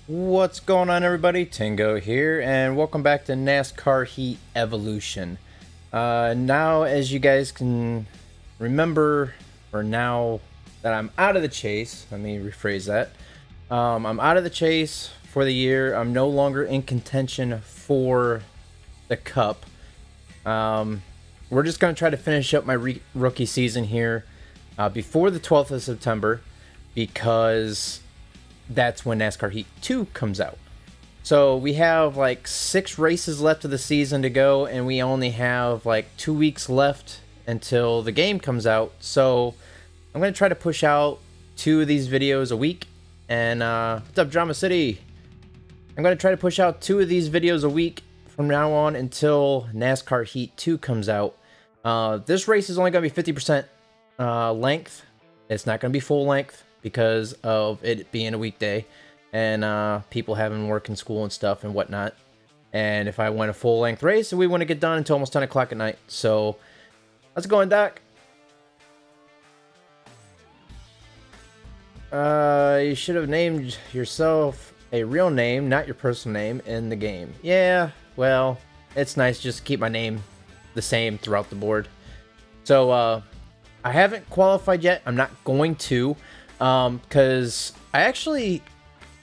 What's going on, everybody? Tingo here, and welcome back to NASCAR Heat Evolution. Now, as you guys can remember, or now that I'm out of the chase, let me rephrase that. I'm out of the chase for the year. I'm no longer in contention for the Cup. We're just going to try to finish up my rookie season here before the 12th of September, because that's when NASCAR Heat 2 comes out. So we have like 6 races left of the season to go, and we only have like 2 weeks left until the game comes out. So I'm going to try to push out 2 of these videos a week. And what's up, Drama City? I'm going to try to push out 2 of these videos a week from now on until NASCAR Heat 2 comes out. This race is only going to be 50% length. It's not going to be full length, because of it being a weekday and people having work and school and stuff and whatnot. And if I went a full length race, we wouldn't get done until almost 10 o'clock at night. So how's it going, Doc? You should have named yourself a real name, not your personal name, in the game. Yeah, well, it's nice just to keep my name the same throughout the board. So I haven't qualified yet. I'm not going to. Because I actually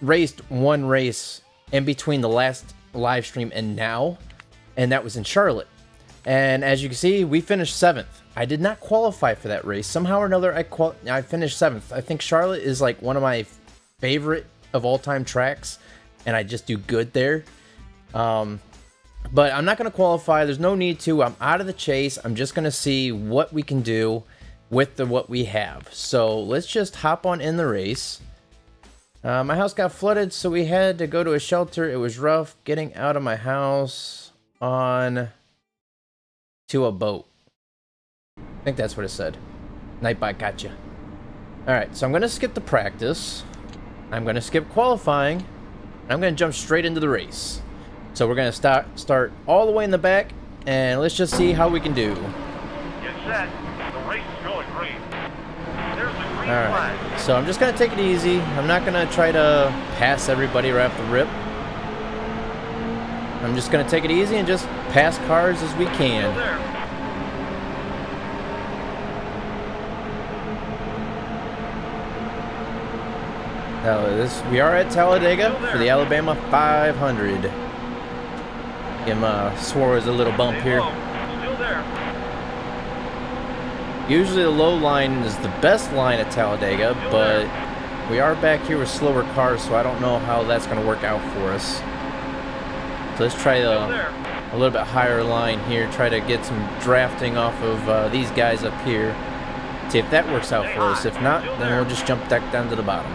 raced one race in between the last live stream and now, and that was in Charlotte. And as you can see, we finished 7th. I did not qualify for that race. Somehow or another, I finished 7th. I think Charlotte is like one of my favorite of all-time tracks, and I just do good there. But I'm not going to qualify. There's no need to. I'm out of the chase. I'm just going to see what we can do with what we have. So let's just hop on in the race. My house got flooded, so we had to go to a shelter. It was rough getting out of my house on to a boat. I think that's what it said. Nightbot, gotcha. Alright, so I'm going to skip the practice. I'm going to skip qualifying. I'm going to jump straight into the race. So we're going to start all the way in the back, and let's just see how we can do. Get set. The race is going green. There's the green flag. So I'm just going to take it easy. I'm not going to try to pass everybody right off the rip. I'm just going to take it easy and just pass cars as we can. Now we are at Talladega for the Alabama 500. Give him Suarez a little bump here. Still there. Usually the low line is the best line at Talladega, but we are back here with slower cars, so I don't know how that's going to work out for us. So let's try a little bit higher line here, try to get some drafting off of these guys up here. See if that works out for us. If not, then we'll just jump back down to the bottom.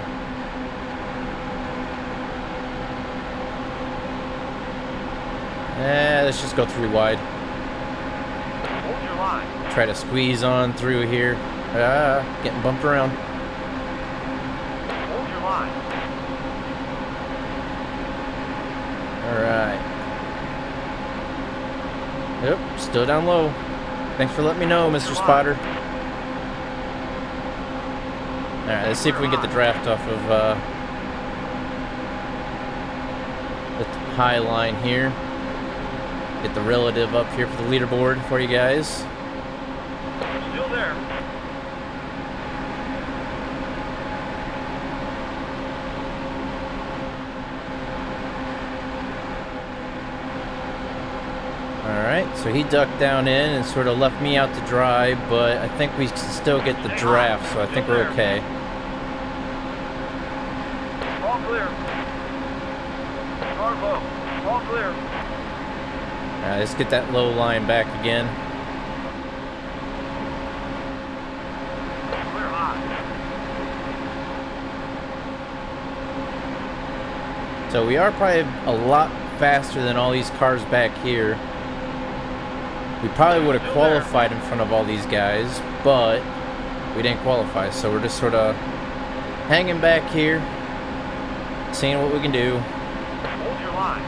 Let's just go 3 wide. Hold your line. Try to squeeze on through here. Getting bumped around. Hold your line. Alright. Yep, still down low. Thanks for letting me know, Mr. Spotter. Alright, let's see if we can get the draft off of the high line here. Get the relative up here for the leaderboard for you guys. Still there. Alright, so he ducked down in and sort of left me out to dry, but I think we can still get the draft, so I think we're okay. All clear. Car low. All clear. Alright, let's get that low line back again. Clear high. So we are probably a lot faster than all these cars back here. We probably would have qualified in front of all these guys, but we didn't qualify. So we're just sort of hanging back here, seeing what we can do. Hold your line.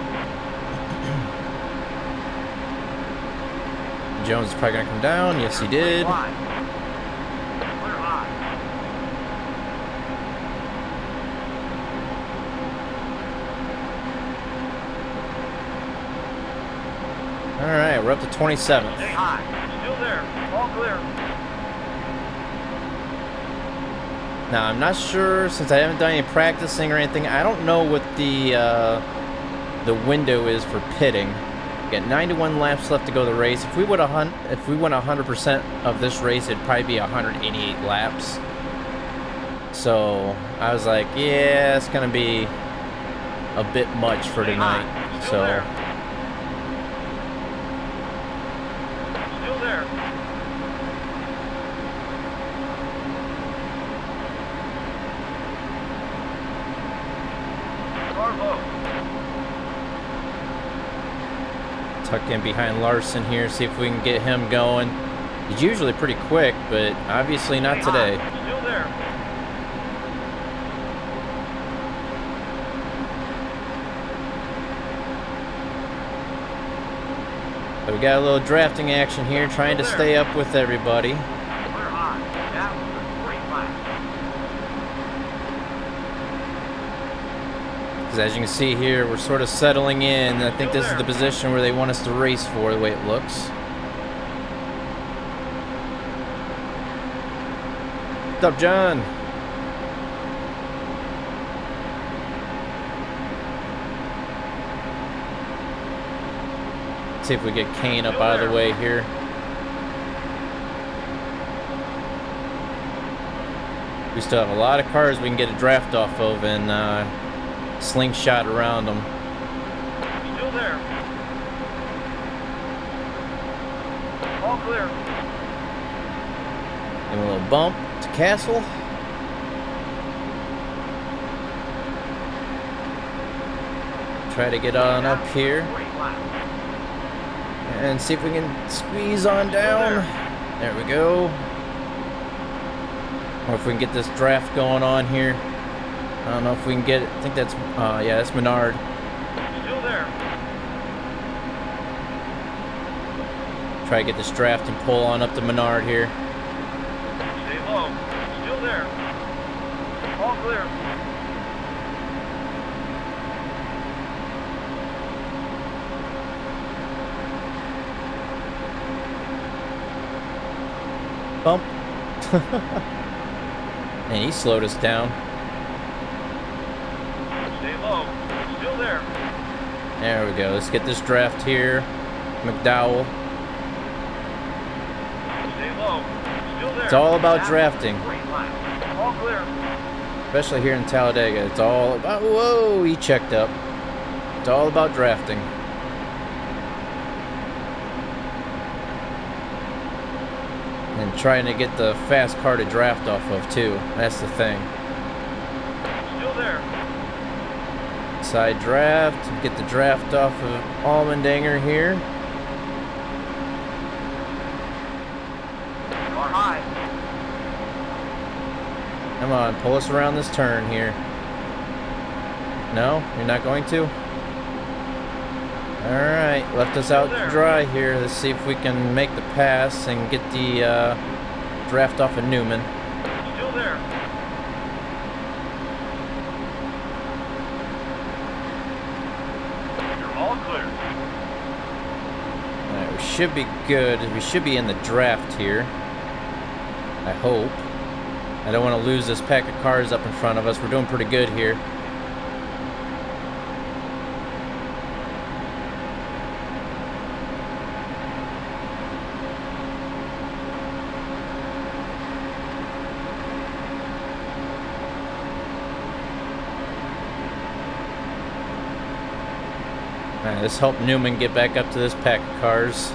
Jones is probably going to come down. Yes, he did. Clear high. we're up to 27th. Stay high. Still there. All clear. Now, I'm not sure, since I haven't done any practicing or anything, I don't know what the window is for pitting. We got 91 laps left to go the race. If we went 100% of this race, it'd probably be 188 laps. So I was like, yeah, it's gonna be a bit much for tonight. Still there. Still there. Car low. Tuck in behind Larson here, see if we can get him going. He's usually pretty quick, but obviously not today. Still there. So we got a little drafting action here, trying to stay up with everybody. We're hot. That was a great lap. Because as you can see here, we're sort of settling in. I think this is the position where they want us to race for, the way it looks. What's up, John? See if we get Kane up out of the way here. We still have a lot of cars we can get a draft off of and slingshot around them. Still there. All clear. Give him a little bump to Castle. Try to get on up here and see if we can squeeze on down. There we go. Or if we can get this draft going on here. I don't know if we can get it. I think that's, yeah, that's Menard. Still there. Try to get this draft and pull on up to Menard here. Stay low. Still there. All clear. Bump. And he slowed us down. Stay low. Still there. There we go. Let's get this draft here. McDowell. Stay low. Still there. It's all about drafting. Great lap. All clear. Especially here in Talladega. It's all about... Whoa, he checked up. It's all about drafting. And trying to get the fast car to draft off of, too. That's the thing. Still there. Side draft. Get the draft off of Allmendinger here. Car high. Come on, pull us around this turn here. No? You're not going to? Alright, left us out dry here. Let's see if we can make the pass and get the draft off of Newman. Still there. You're all clear. Alright, we should be good. We should be in the draft here. I hope. I don't want to lose this pack of cars up in front of us. We're doing pretty good here. Alright, let's help Newman get back up to this pack of cars.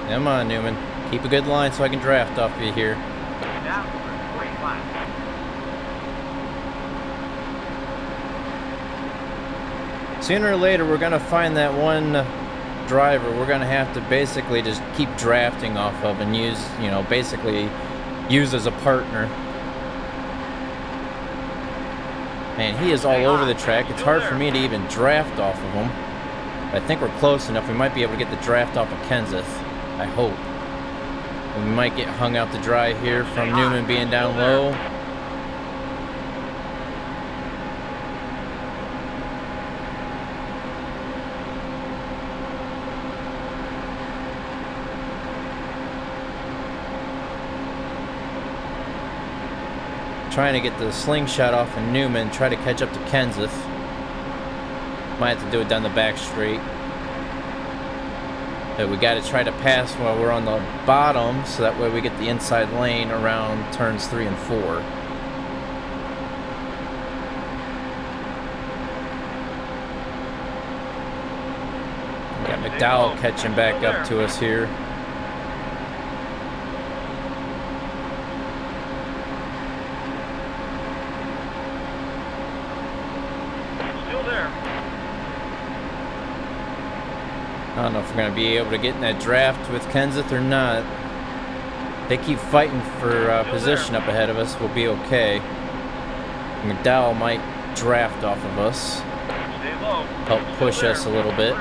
Come on, Newman. Keep a good line so I can draft off you here. That was a great lap. Sooner or later, we're going to find that one driver we're going to have to basically just keep drafting off of and use, you know, basically use as a partner. Man, he is all over the track. It's hard for me to even draft off of him. I think we're close enough. We might be able to get the draft off of Kenseth. I hope. We might get hung out to dry here from Newman being down low. Trying to get the slingshot off of Newman, try to catch up to Kenseth. Might have to do it down the back straight. But we got to try to pass while we're on the bottom, so that way we get the inside lane around turns 3 and 4. We got McDowell catching back up to us here. I don't know if we're going to be able to get in that draft with Kenseth or not. They keep fighting for position up ahead of us. We'll be okay. McDowell might draft off of us. Help push us a little bit.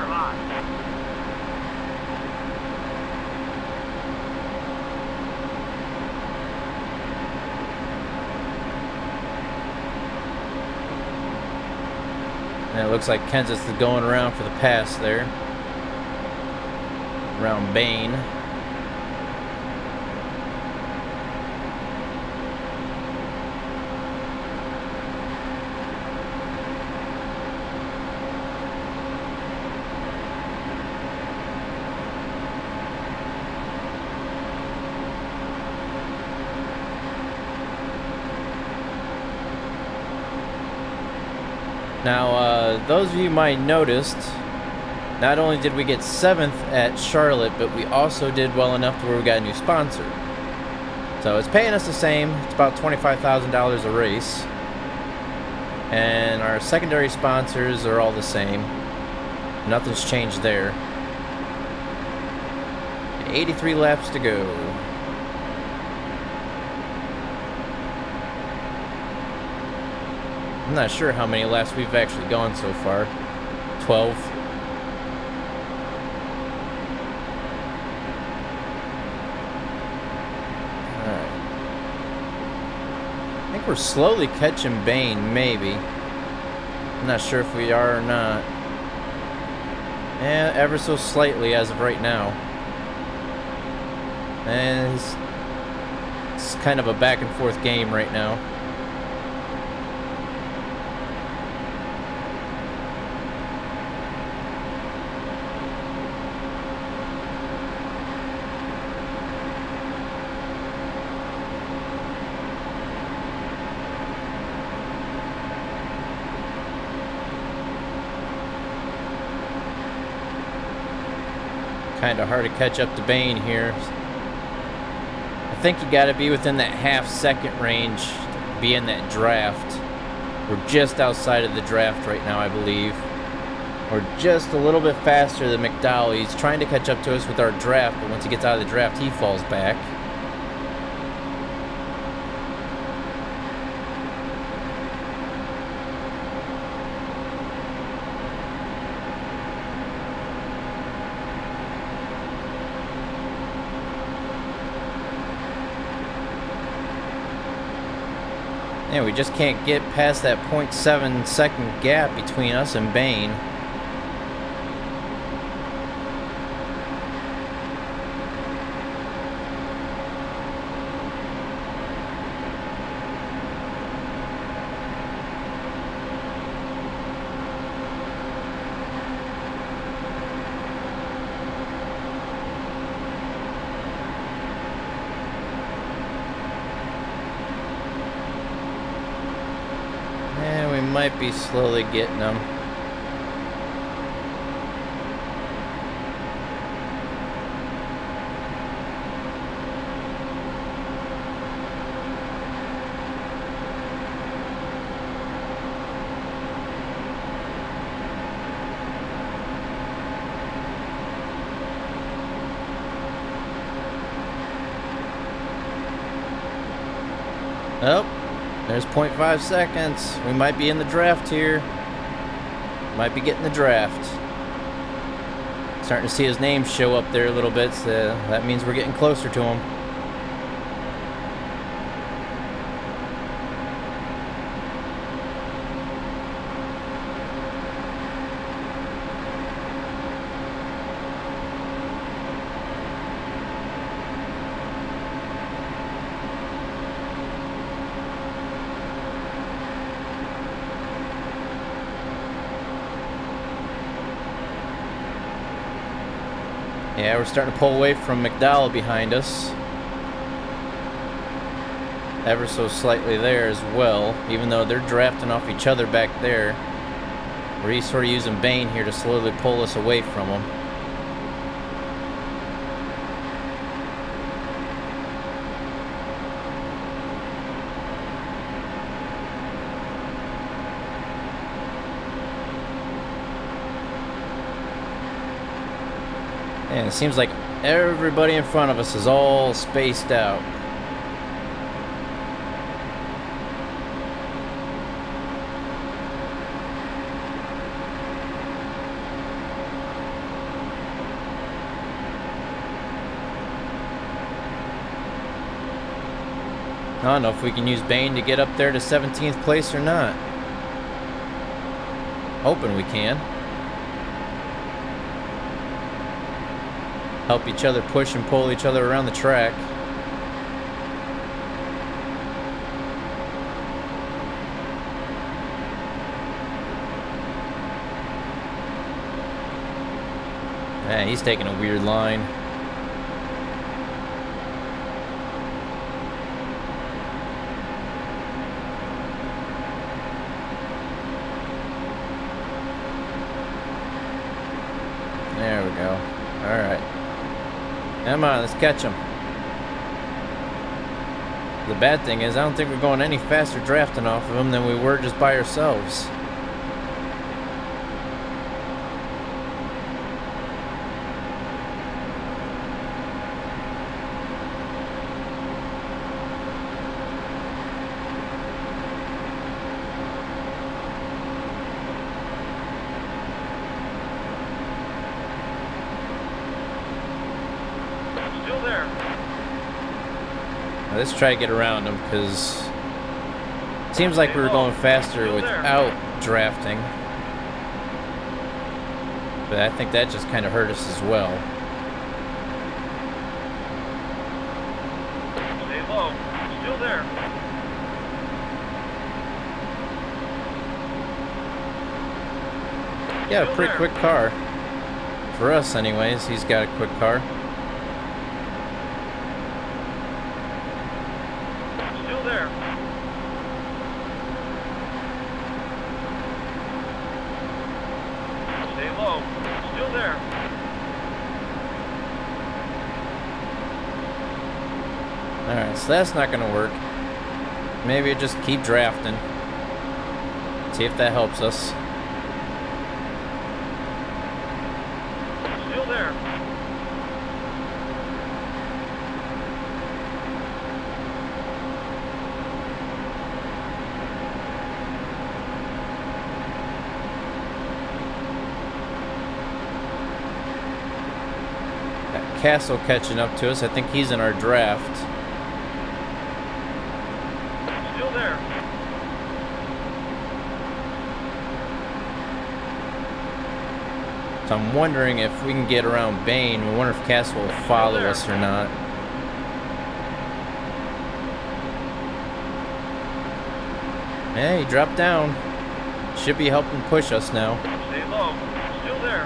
And it looks like Kenseth is going around for the pass there. Around Bain. Now, those of you might noticed, not only did we get 7th at Charlotte, but we also did well enough to where we got a new sponsor. So it's paying us the same. It's about $25,000 a race. And our secondary sponsors are all the same. Nothing's changed there. 83 laps to go. I'm not sure how many laps we've actually gone so far. 12. We're slowly catching Bain, maybe. I'm not sure if we are or not. Yeah, ever so slightly as of right now. And it's kind of a back and forth game right now. Kind of hard to catch up to Bain here. I think you got to be within that half-second range to be in that draft. We're just outside of the draft right now, I believe. We're just a little bit faster than McDowell. He's trying to catch up to us with our draft, but once he gets out of the draft, he falls back. Yeah, we just can't get past that 0.7 second gap between us and Bain. Might be slowly getting them. Oh. There's 0.5 seconds. We might be in the draft here. Might be getting the draft. Starting to see his name show up there a little bit, so that means we're getting closer to him. Yeah, we're starting to pull away from McDowell behind us. Ever so slightly there as well, even though they're drafting off each other back there. We're sort of using Bane here to slowly pull us away from them. And it seems like everybody in front of us is all spaced out. I don't know if we can use Bane to get up there to 17th place or not. Hoping we can. Help each other push and pull each other around the track. Man, he's taking a weird line. There we go. All right. Come on, let's catch him. The bad thing is, I don't think we're going any faster drafting off of him than we were just by ourselves. Let's try to get around them, because it seems like we were going faster without drafting. But I think that just kind of hurt us as well. Stay low. Still there. Yeah, a pretty quick car. For us anyways, he's got a quick car. Alright, so that's not gonna work. Maybe just keep drafting. See if that helps us. Still there. Got Castle catching up to us. I think he's in our draft. So I'm wondering if we can get around Bane. I wonder if Castle will follow us or not. Yeah, he dropped down. Should be helping push us now. Stay low. Still there.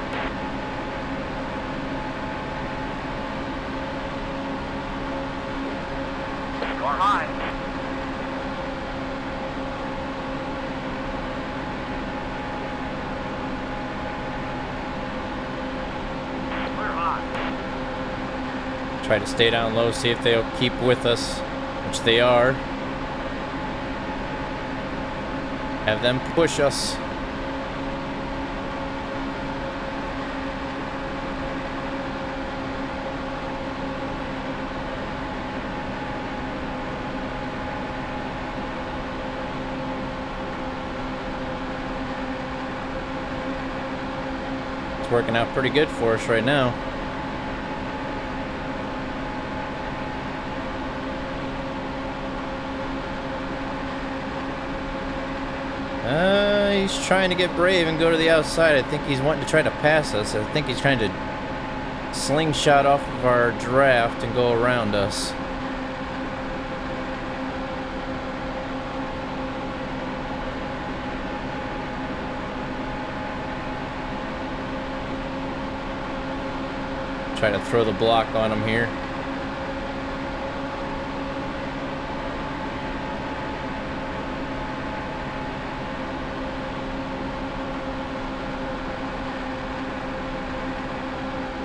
Car high. Try to stay down low, see if they'll keep with us, which they are. Have them push us. It's working out pretty good for us right now. He's trying to get brave and go to the outside. I think he's wanting to try to pass us. I think he's trying to slingshot off of our draft and go around us. Try to throw the block on him here.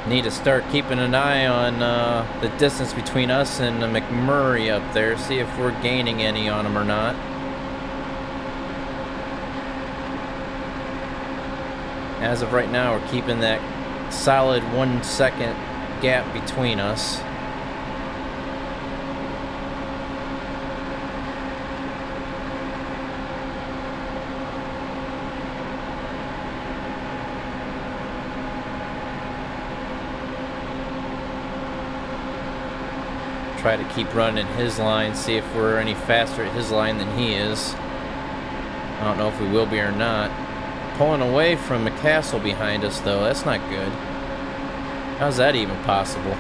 Need to start keeping an eye on the distance between us and McMurray up there, see if we're gaining any on him or not. As of right now, we're keeping that solid 1 second gap between us. Try to keep running his line, see if we're any faster at his line than he is. I don't know if we will be or not. Pulling away from the castle behind us, though. That's not good. How's that even possible?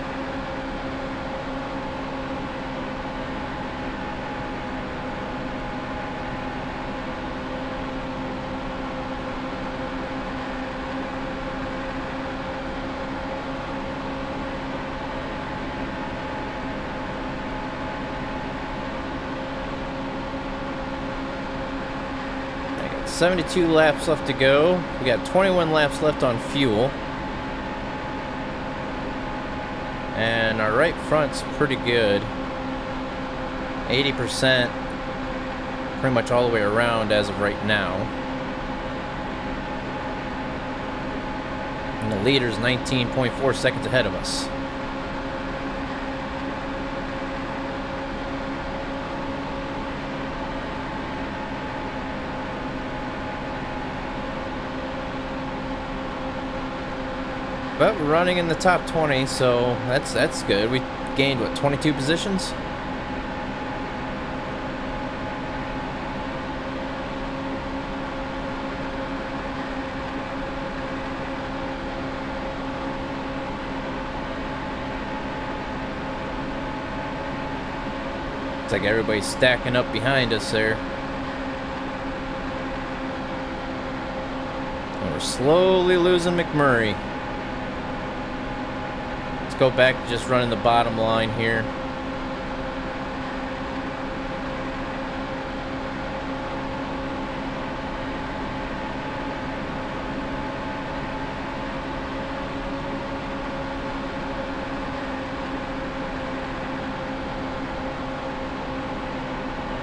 I got 72 laps left to go. We got 21 laps left on fuel. And our right front's pretty good. 80% pretty much all the way around as of right now. And the leader's 19.4 seconds ahead of us. But we're running in the top 20, so that's good. We gained, what, 22 positions? Looks like everybody's stacking up behind us there. And we're slowly losing McMurray. Go back to just running the bottom line here.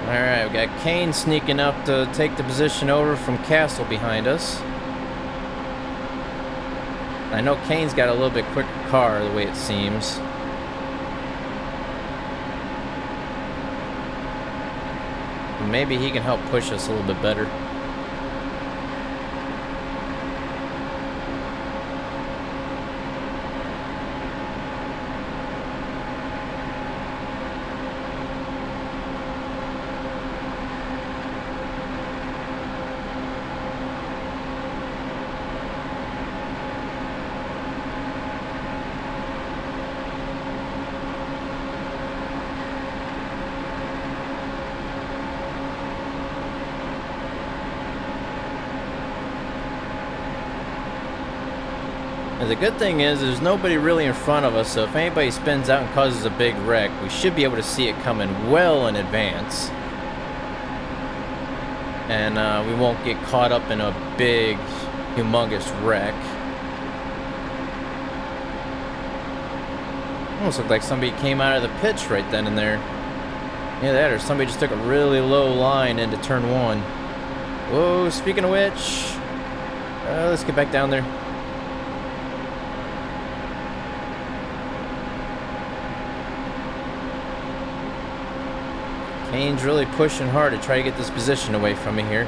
Alright, we got Kane sneaking up to take the position over from Castle behind us. I know Kane's got a little bit quicker car, the way it seems. Maybe he can help push us a little bit better. The good thing is there's nobody really in front of us, so if anybody spins out and causes a big wreck, we should be able to see it coming well in advance. And we won't get caught up in a big, humongous wreck. Almost looked like somebody came out of the pits right then and there. Yeah, that, or somebody just took a really low line into turn 1. Whoa, speaking of which, let's get back down there. Kane's really pushing hard to try to get this position away from me here.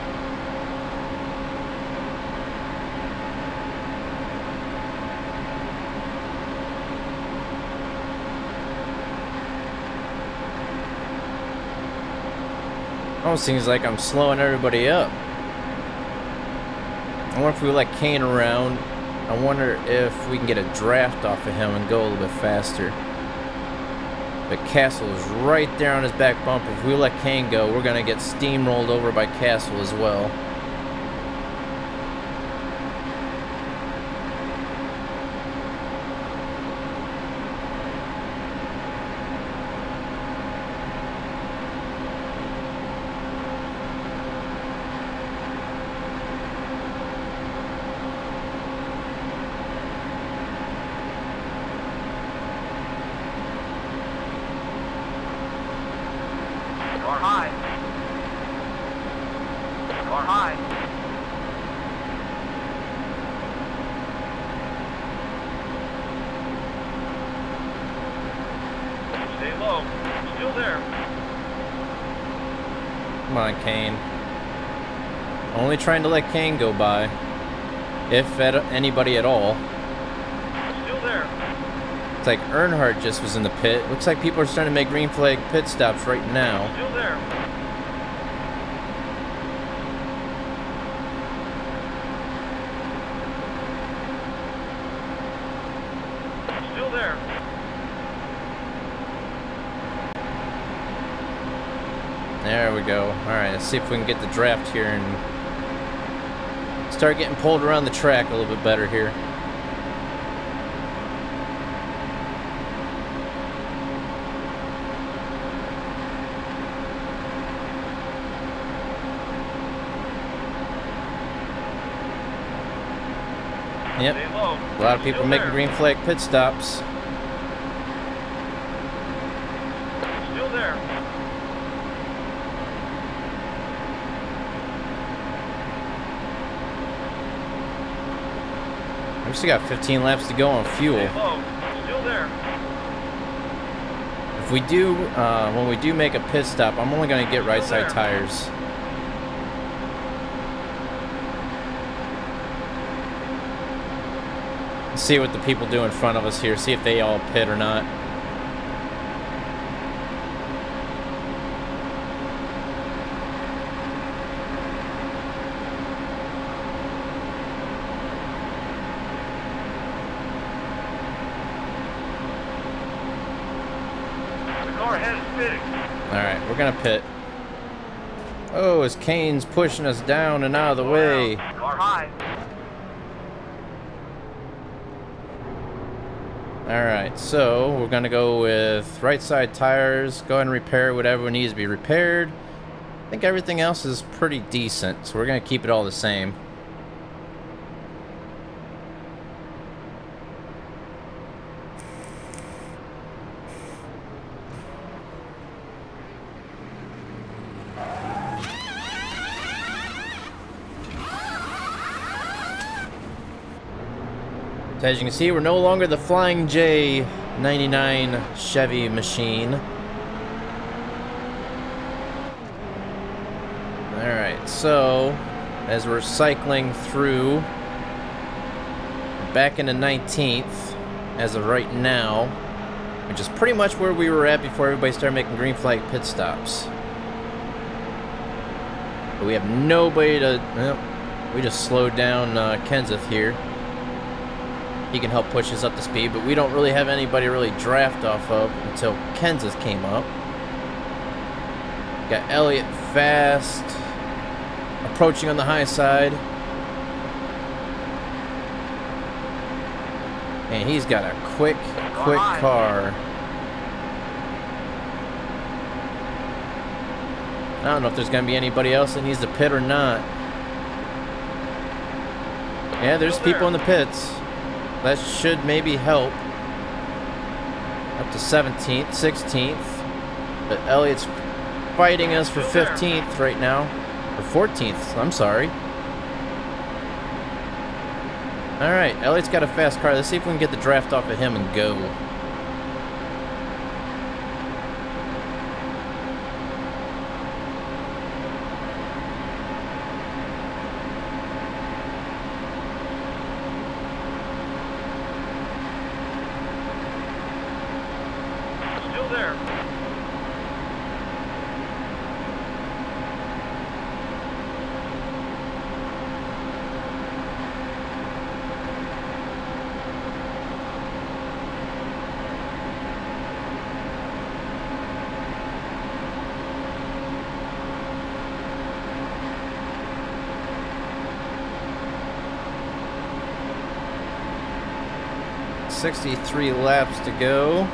Almost seems like I'm slowing everybody up. I wonder if we let Kane around. I wonder if we can get a draft off of him and go a little bit faster. But Castle is right there on his back bumper. If we let Kane go, we're going to get steamrolled over by Castle as well. Come on, Kane. Only trying to let Kane go by. If anybody at all. Still there. It's like Earnhardt just was in the pit. Looks like people are starting to make green flag pit stops right now. Still there. Still there. There we go. Alright, let's see if we can get the draft here and start getting pulled around the track a little bit better here. Yep, a lot of people making green flag pit stops. Still there. We still got 15 laps to go on fuel. Still there. If we do, when we do make a pit stop, I'm only going to get right side tires. See what the people do in front of us here, see if they all pit or not. The car ahead is pitting. Alright, we're gonna pit. Oh, as Kane's pushing us down and out of the way. Car high. Alright, so we're gonna go with right side tires, go ahead and repair whatever needs to be repaired. I think everything else is pretty decent, so we're gonna keep it all the same. So as you can see, we're no longer the Flying J 99 Chevy machine. Alright, so as we're cycling through, back into 19th as of right now, which is pretty much where we were at before everybody started making green flag pit stops. But we have nobody to... Well, we just slowed down Kenseth here. He can help push us up to speed, but we don't really have anybody to really draft off of until Kenseth came up. Got Elliott fast, approaching on the high side. And he's got a quick car. I don't know if there's going to be anybody else that needs to pit or not. Yeah, there's people in the pits. That should maybe help. Up to 17th, 16th. But Elliott's fighting us for 15th right now. Or 14th, I'm sorry. Alright, Elliott's got a fast car. Let's see if we can get the draft off of him and go. 63 laps to go.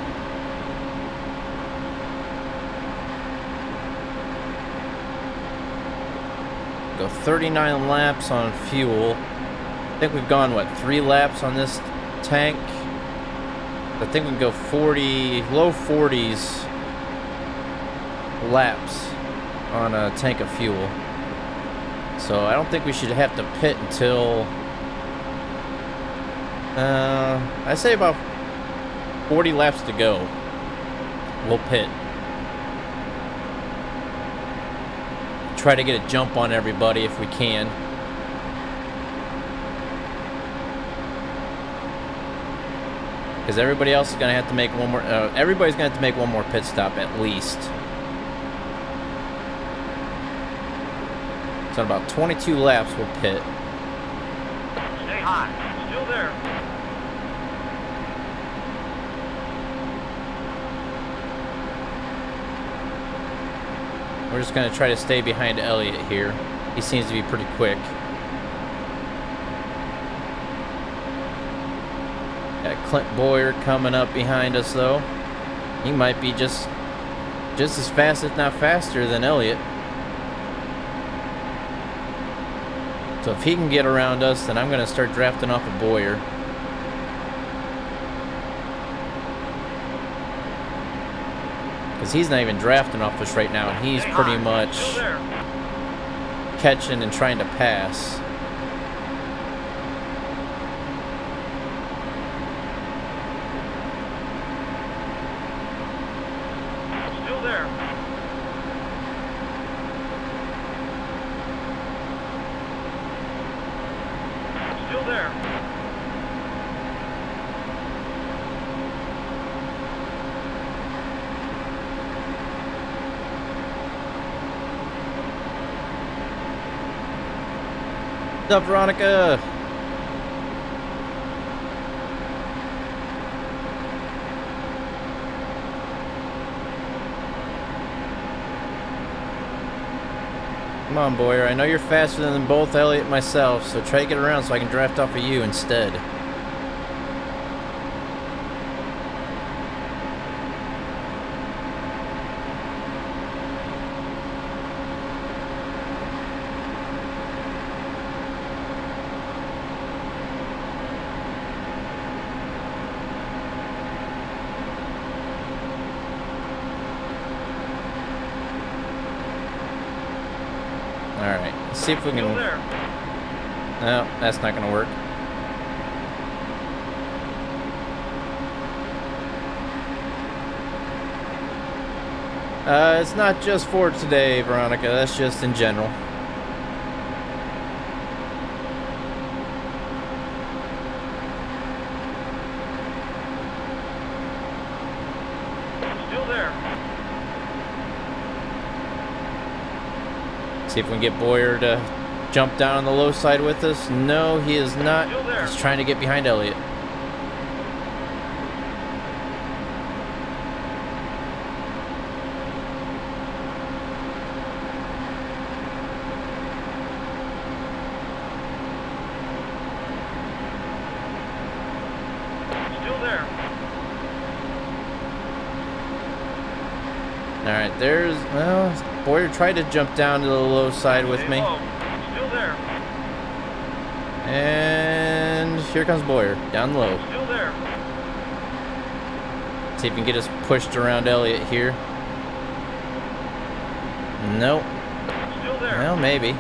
Go 39 laps on fuel. I think we've gone, what, 3 laps on this tank? I think we can go 40, low 40s laps on a tank of fuel. So I don't think we should have to pit until, I say about 40 laps to go. We'll pit. Try to get a jump on everybody if we can. Because everybody else is going to have to make one more, everybody's going to have to make one more pit stop at least. So in about 22 laps, we'll pit. Stay high. Still there. We're just going to try to stay behind Elliott here. He seems to be pretty quick. Got Clint Boyer coming up behind us, though. He might be just as fast, if not faster, than Elliott. So if he can get around us, then I'm going to start drafting off of Boyer. Because he's not even drafting off us right now, and he's pretty much catching and trying to pass. Still there. Still there. What's up, Veronica? Come on, Boyer. I know you're faster than both Elliott and myself, so try to get around so I can draft off of you instead. Alright, let's see if we can... No, that's not gonna work. It's not just for today, Veronica, that's just in general. Still there. See if we can get Boyer to jump down on the low side with us. No, he is not. He's trying to get behind Elliott. Still there. Alright, there's... Well, Boyer tried to jump down to the low side with me. Still there. And here comes Boyer, down low. Still there. See if we can get us pushed around Elliott here. Nope. Still there. Well, maybe.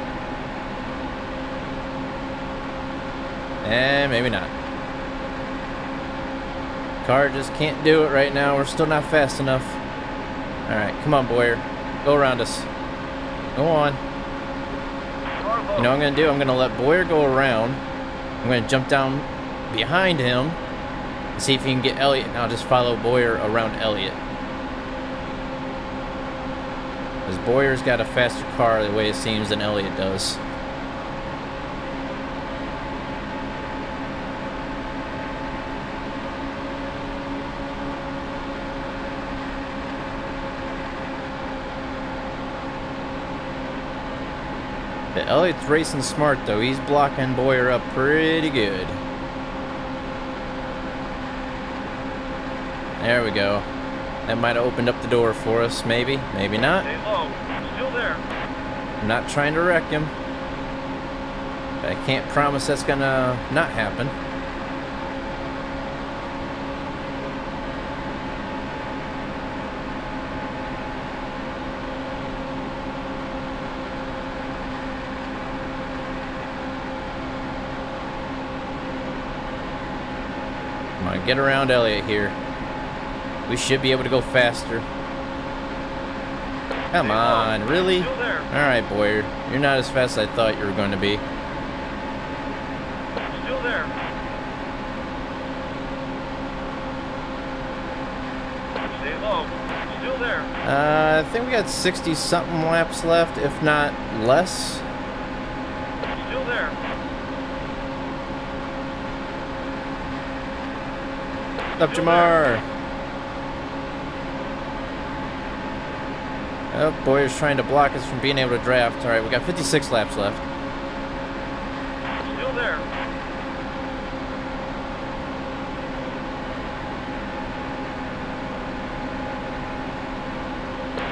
And maybe not. Car just can't do it right now. We're still not fast enough. Alright, come on, Boyer. Go around us. Go on. You know what I'm going to do? I'm going to let Boyer go around. I'm going to jump down behind him and see if he can get Elliott, and I'll just follow Boyer around Elliott. Because Boyer's got a faster car the way it seems than Elliott does. But Elliott's racing smart, though. He's blocking Boyer up pretty good. There we go. That might have opened up the door for us, maybe. Maybe not. Stay low. Still there. I'm not trying to wreck him. But I can't promise that's gonna not happen. Come on, get around Elliott here. We should be able to go faster. Come on, really? Alright, Boyer. You're not as fast as I thought you were going to be. Still there. Stay low. Still there. I think we got 60-something laps left, if not less. Still there. What's up, Jamar? Oh, Boyer's trying to block us from being able to draft. Alright, we got 56 laps left. Still there.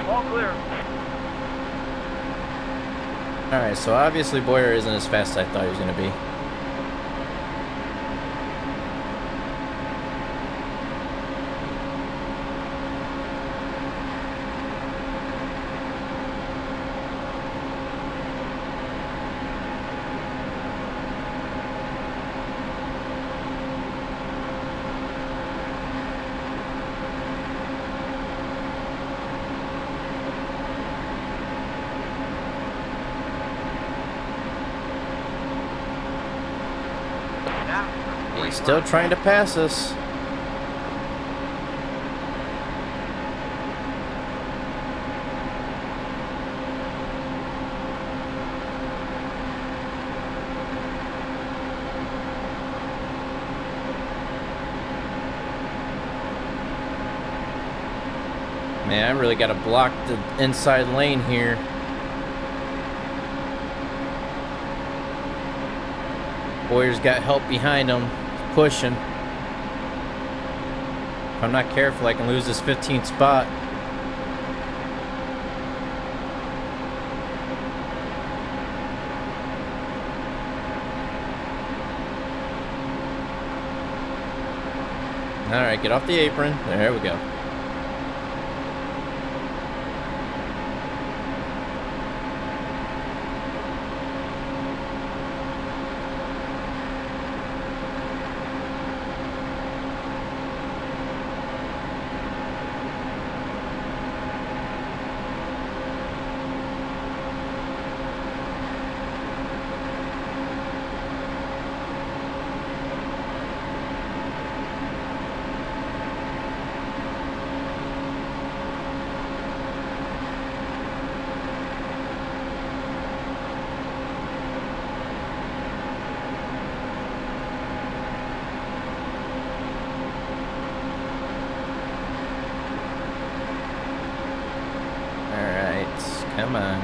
All clear. Alright, so obviously Boyer isn't as fast as I thought he was going to be. He's still trying to pass us. Man, I really got to block the inside lane here. Boyer's got help behind him. Pushing. If I'm not careful, I can lose this 15th spot. Alright, get off the apron. There we go. Come on.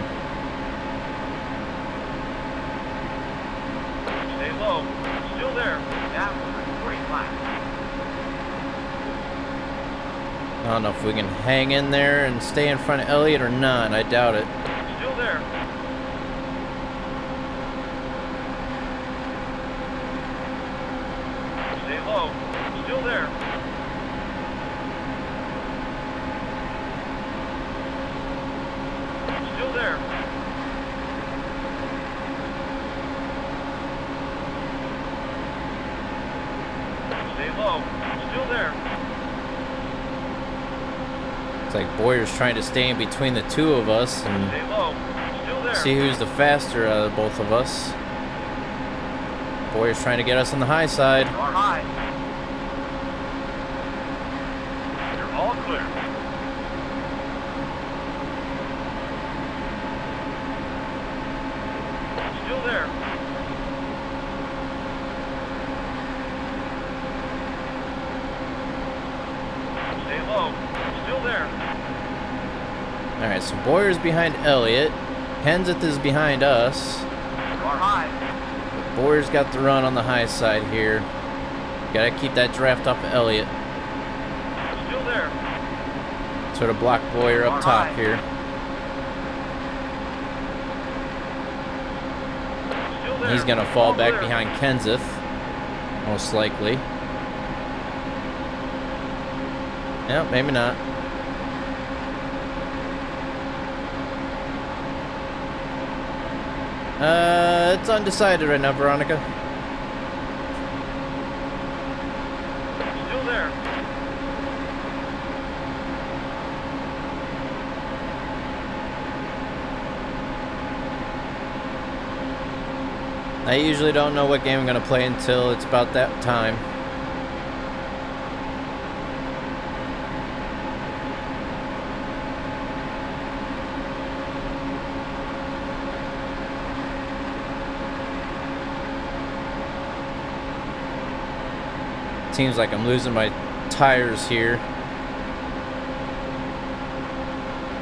Stay low. Still there. That was a great lap. I don't know if we can hang in there and stay in front of Elliott or not. I doubt it. Still there. Stay low. Still there. Still there. Stay low. Still there. It's like Boyer's trying to stay in between the two of us and Stay low. Still there. see who's the faster out of both of us. Boyer's trying to get us on the high side. Car high. You're all clear. Still there. Stay low. Still there. Alright, so Boyer's behind Elliott. Henseth is behind us. Car high. Boyer's got the run on the high side here. Gotta keep that draft off of Elliott. Still there. Sort of block Boyer up top here. Still there. He's gonna fall All back clear. behind Kenseth, most likely. Yeah, maybe not. It's undecided right now, Veronica. Still there. I usually don't know what game I'm gonna play until it's about that time. Seems like I'm losing my tires here.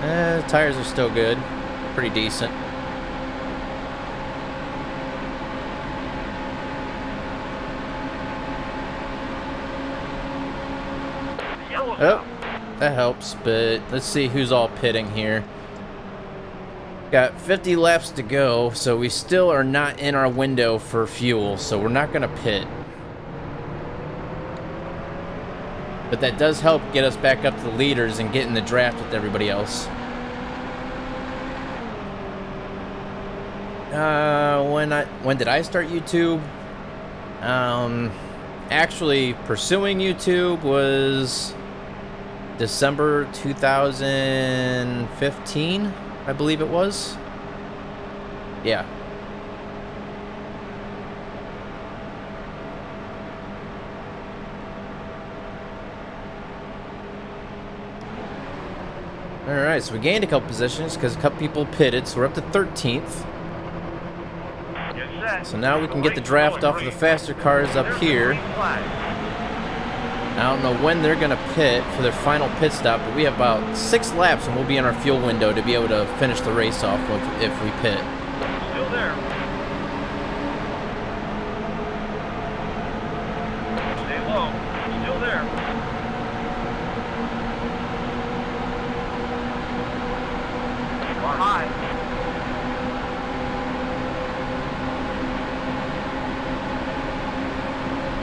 The tires are still good. Pretty decent. Oh, that helps, but let's see who's all pitting here. Got 50 laps to go, so we still are not in our window for fuel, so we're not going to pit. But that does help get us back up to the leaders and get in the draft with everybody else. When did I start YouTube? Actually pursuing YouTube was December 2015, I believe it was. Yeah. Alright, so we gained a couple positions because a couple people pitted, so we're up to 13th. So now we can get the draft off of the faster cars up here. I don't know when they're going to pit for their final pit stop, but we have about 6 laps and we'll be in our fuel window to be able to finish the race off if we pit. Still there. Stay low. Still there. Car high.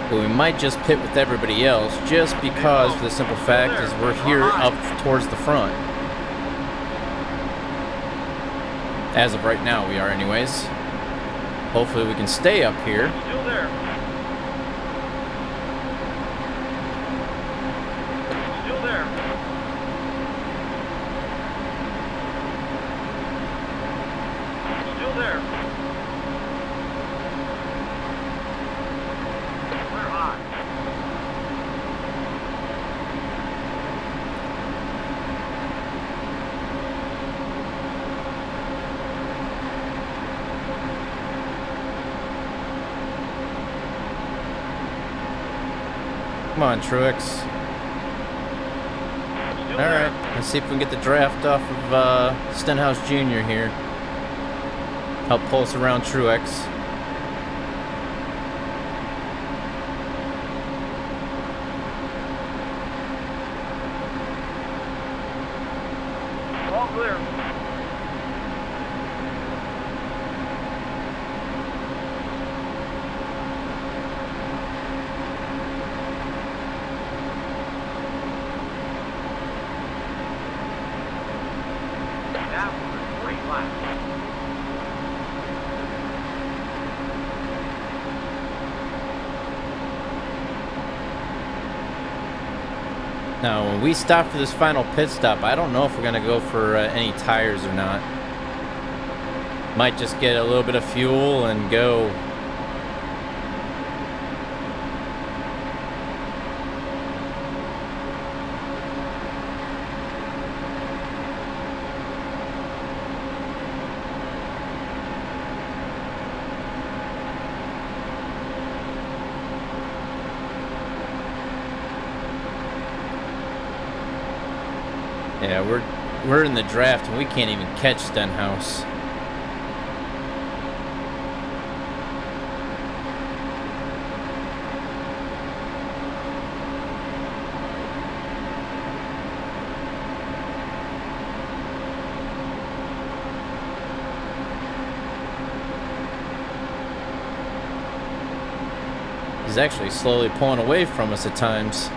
But we might just pit with everybody else just because, for the simple fact is we're here up towards the front. As of right now, we are anyways. Hopefully we can stay up here. Still there. Still there. Still there. We're hot. Come on, Truex. Still there. Alright, let's see if we can get the draft off of Stenhouse Jr. here. Help pull us around Truex. All clear. That was a great lap. Now, when we stop for this final pit stop, I don't know if we're going to go for any tires or not. Might just get a little bit of fuel and go. Yeah, we're in the draft and we can't even catch Stenhouse. He's actually slowly pulling away from us at times.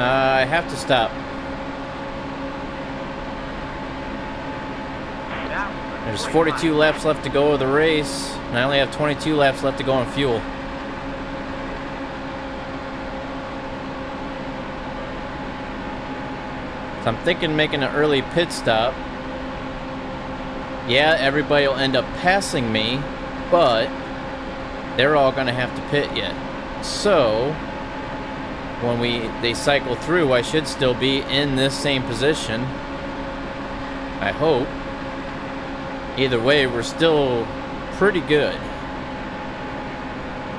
I have to stop. There's 42 laps left to go of the race, and I only have 22 laps left to go on fuel. So I'm thinking making an early pit stop. Yeah, everybody will end up passing me, but they're all gonna have to pit yet. So when they cycle through, I should still be in this same position. I hope. Either way, we're still pretty good.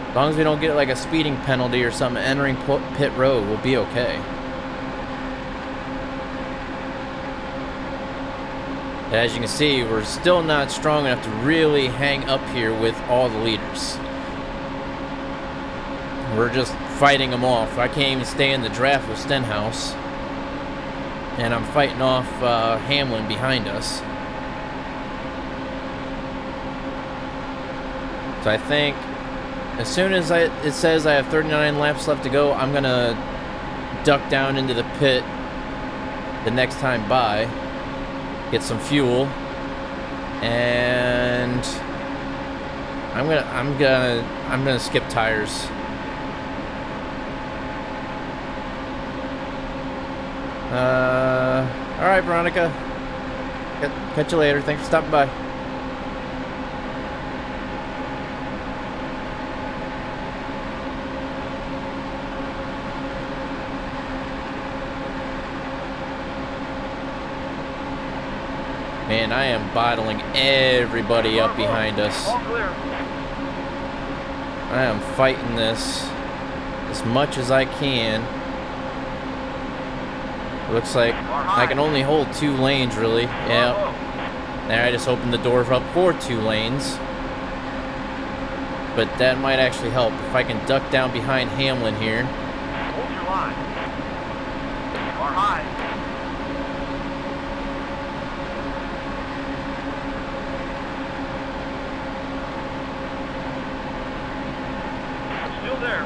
As long as we don't get like a speeding penalty or something entering pit road, we'll be okay. As you can see, we're still not strong enough to really hang up here with all the leaders. We're just fighting them off. I can't even stay in the draft with Stenhouse. And I'm fighting off Hamlin behind us. So I think as soon as it says I have 39 laps left to go, I'm going to duck down into the pit the next time by, get some fuel, and I'm gonna skip tires. All right, Veronica. Catch you later. Thanks for stopping by. Man, I am bottling everybody up behind us. I am fighting this as much as I can. It looks like I can only hold 2 lanes, really. Yeah. There, I just opened the door up for 2 lanes. But that might actually help if I can duck down behind Hamlin here. Hold your line. Car high. Still there.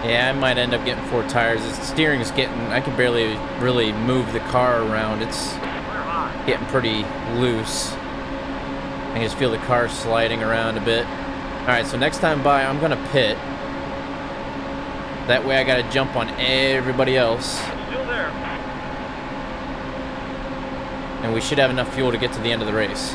Yeah, I might end up getting 4 tires. The steering's getting... I can barely really move the car around. It's getting pretty loose. I can just feel the car sliding around a bit. Alright, so next time by, I'm going to pit. That way I got to jump on everybody else. Still there. And we should have enough fuel to get to the end of the race.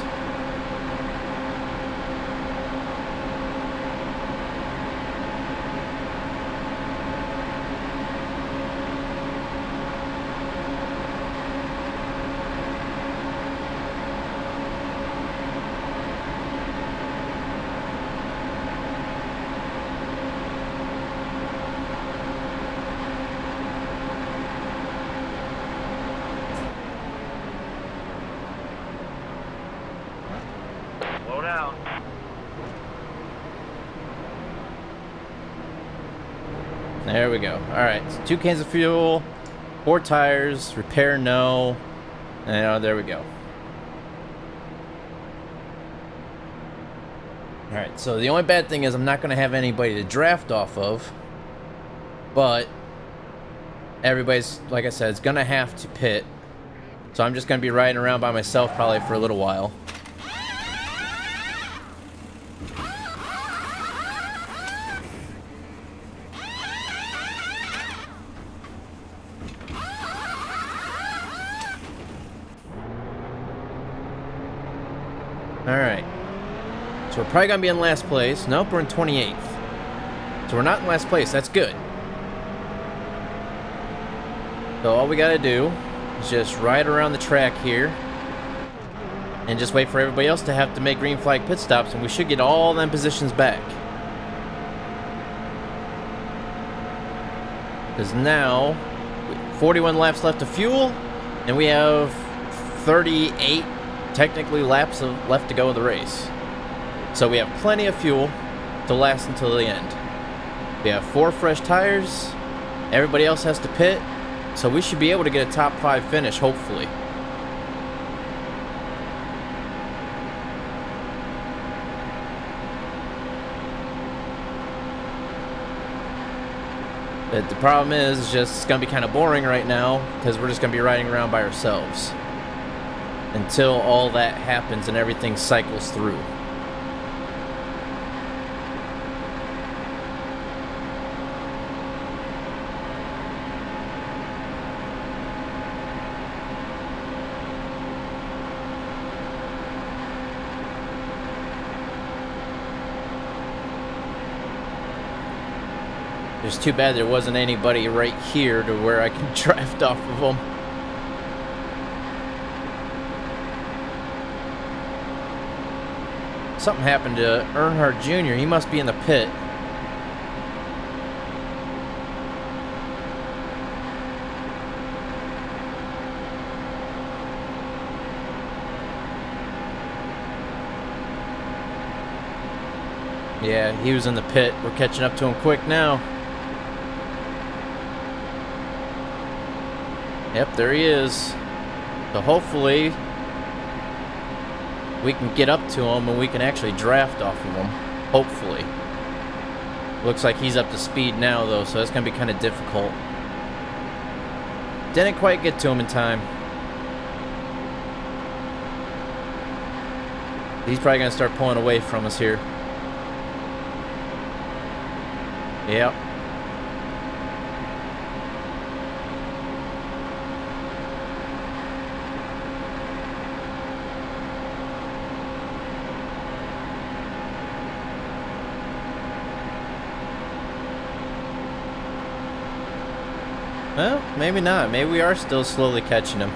There we go. Alright, so 2 cans of fuel, 4 tires, repair no, and there we go. Alright, so the only bad thing is I'm not going to have anybody to draft off of, but everybody's, like I said, is going to have to pit, so I'm just going to be riding around by myself probably for a little while. Alright, so we're probably going to be in last place. Nope, we're in 28th. So we're not in last place, that's good. So all we got to do is just ride around the track here. and just wait for everybody else to have to make green flag pit stops, and we should get all them positions back. Because now, 41 laps left of fuel, and we have 38 technically laps left to go in the race. So we have plenty of fuel to last until the end. We have 4 fresh tires. Everybody else has to pit, so we should be able to get a top 5 finish, hopefully. But the problem is just it's going to be kind of boring right now because we're just going to be riding around by ourselves until all that happens and everything cycles through. It's too bad there wasn't anybody right here to where I can draft off of them. Something happened to Earnhardt Jr. He must be in the pit. Yeah, he was in the pit. We're catching up to him quick now. Yep, there he is. So hopefully we can get up to him and we can actually draft off of him. Hopefully. Looks like he's up to speed now though, so that's going to be kind of difficult. Didn't quite get to him in time. He's probably going to start pulling away from us here. Yep. Well, maybe not. Maybe we are still slowly catching him.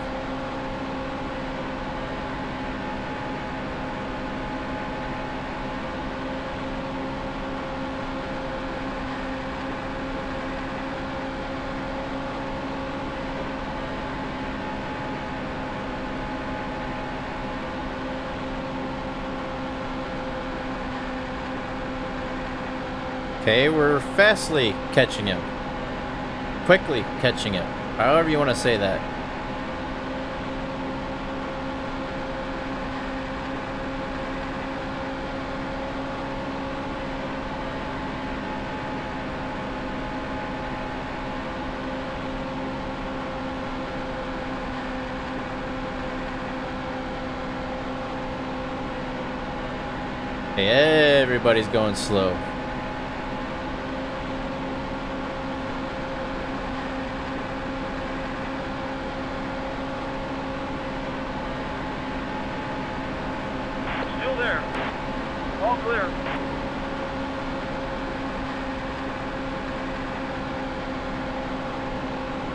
Okay, we're fastly catching him. Quickly catching him. However you want to say that. Hey, everybody's going slow.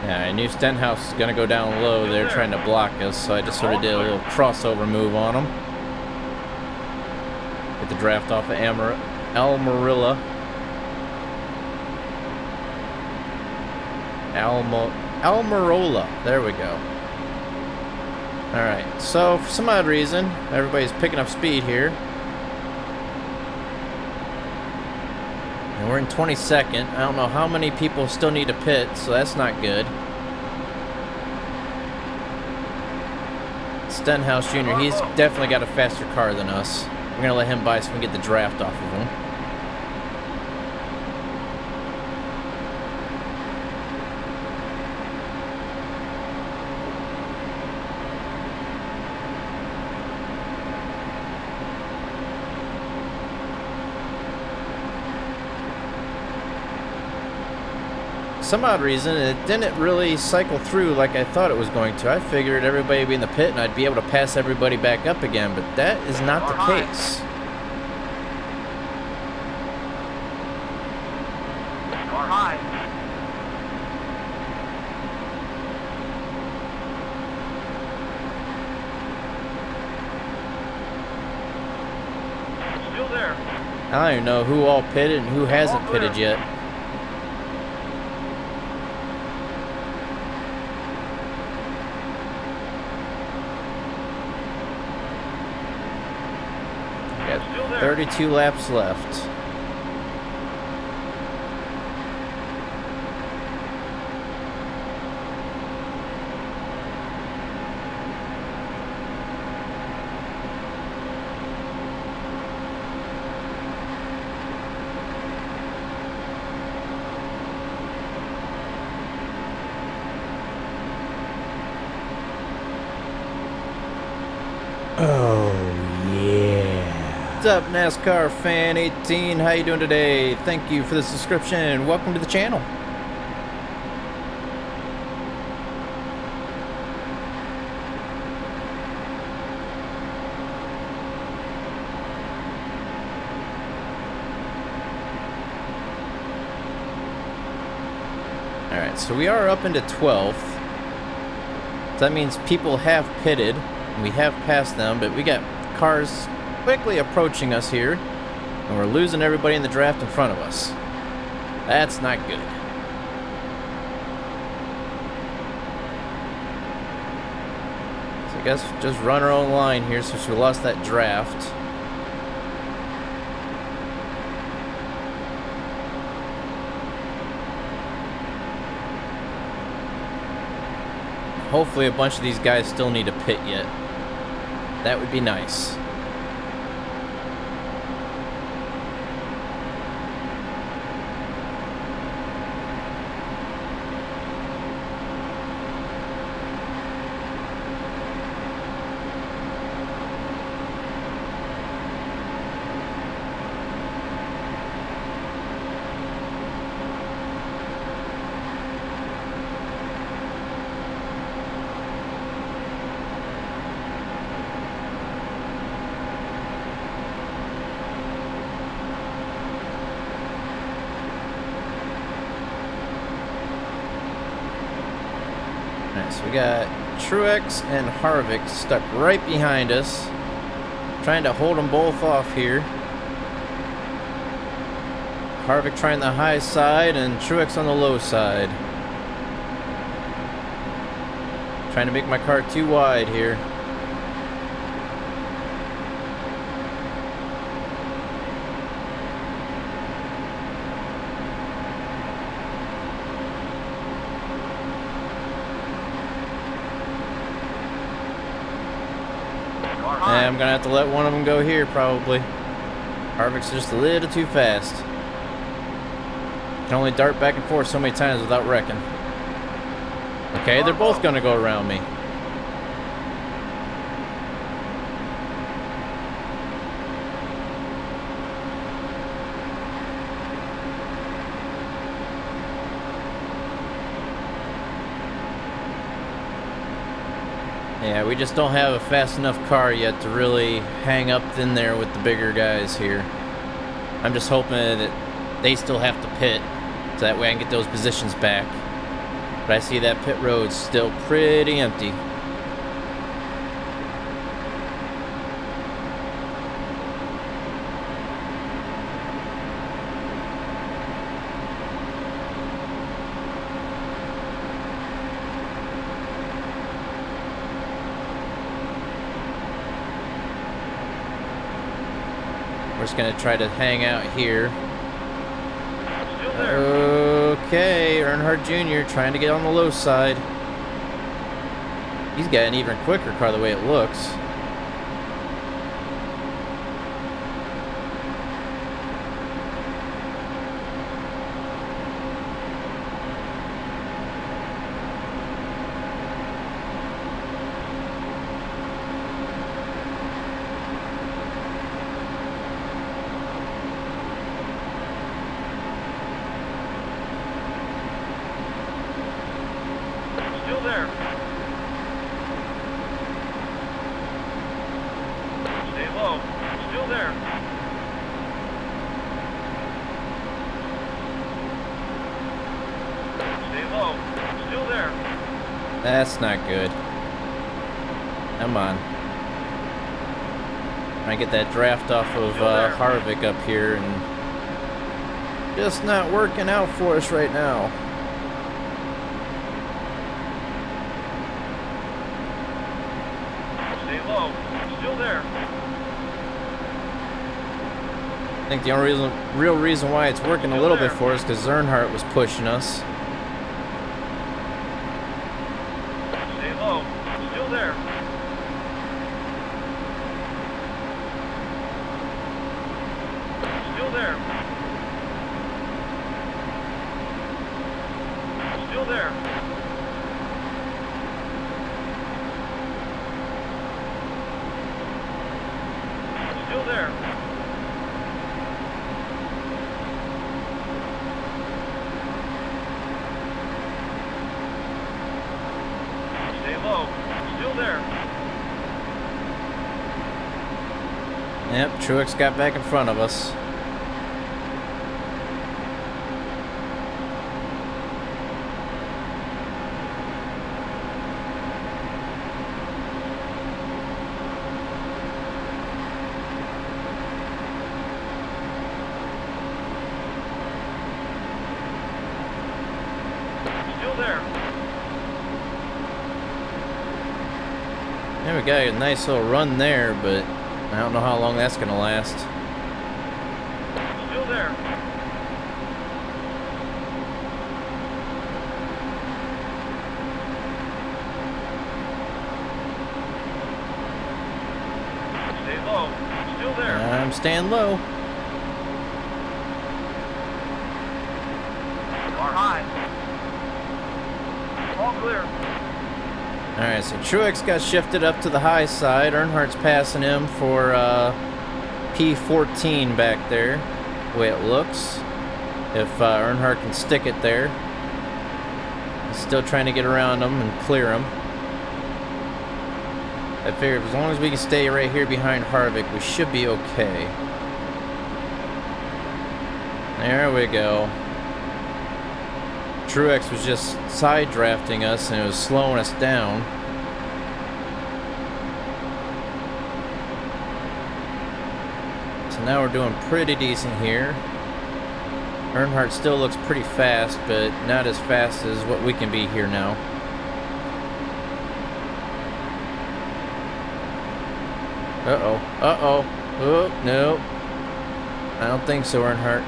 Yeah, I knew Stenhouse was going to go down low there trying to block us, so I just sort of did a little crossover move on him. Get the draft off of Almirola. Almirola. There we go. Alright, so for some odd reason, everybody's picking up speed here. And we're in 22nd. I don't know how many people still need to pit, so that's not good. Stenhouse Jr., he's definitely got a faster car than us. We're going to let him by so we can get the draft off of him. Some odd reason, it didn't really cycle through like I thought it was going to. I figured everybody would be in the pit and I'd be able to pass everybody back up again, but that is not the case. Car high. Still there. I don't even know who all pitted and who hasn't pitted yet. Got 32 laps left. Oh, yeah. What's up, NASCAR fan 18? How you doing today? Thank you for the subscription. Welcome to the channel. Alright, so we are up into 12th. So that means people have pitted. We have passed them, but we got cars quickly approaching us here, and we're losing everybody in the draft in front of us. That's not good. So I guess just run our own line here since we lost that draft. Hopefully a bunch of these guys still need to pit yet. That would be nice. So we got Truex and Harvick stuck right behind us, trying to hold them both off here. Harvick trying the high side and Truex on the low side. Trying to make my car too wide here. I'm gonna have to let one of them go here, probably. Harvick's just a little too fast. Can only dart back and forth so many times without wrecking. Okay, they're both gonna go around me. Yeah, we just don't have a fast enough car yet to really hang up in there with the bigger guys here. I'm just hoping that they still have to pit, so that way I can get those positions back. But I see that pit road's still pretty empty. We're just gonna try to hang out here. Still there. Okay, Earnhardt Jr. trying to get on the low side. He's got an even quicker car the way it looks. There. Stay low. Still there. Stay low. Still there. That's not good. Come on. I get that draft off of Harvick up here, and just not working out for us right now. Stay low. Still there. I think the only real reason why it's working a little bit for us is because Earnhardt was pushing us. Stay low. Still there. Still there. Still there. Still there. Stay low. Still there. Yep, Truex got back in front of us. Still there. Yeah, we got a nice little run there, but I don't know how long that's gonna last. Still there. Stay low. Still there. I'm staying low. Car high. All clear. Alright, so Truex got shifted up to the high side. Earnhardt's passing him for P14 back there, the way it looks. If Earnhardt can stick it there. He's still trying to get around him and clear him. I figure as long as we can stay right here behind Harvick, we should be okay. There we go. Truex was just side drafting us and it was slowing us down. So now we're doing pretty decent here. Earnhardt still looks pretty fast, but not as fast as what we can be here now. Uh-oh. Uh-oh. Oh, no. I don't think so, Earnhardt.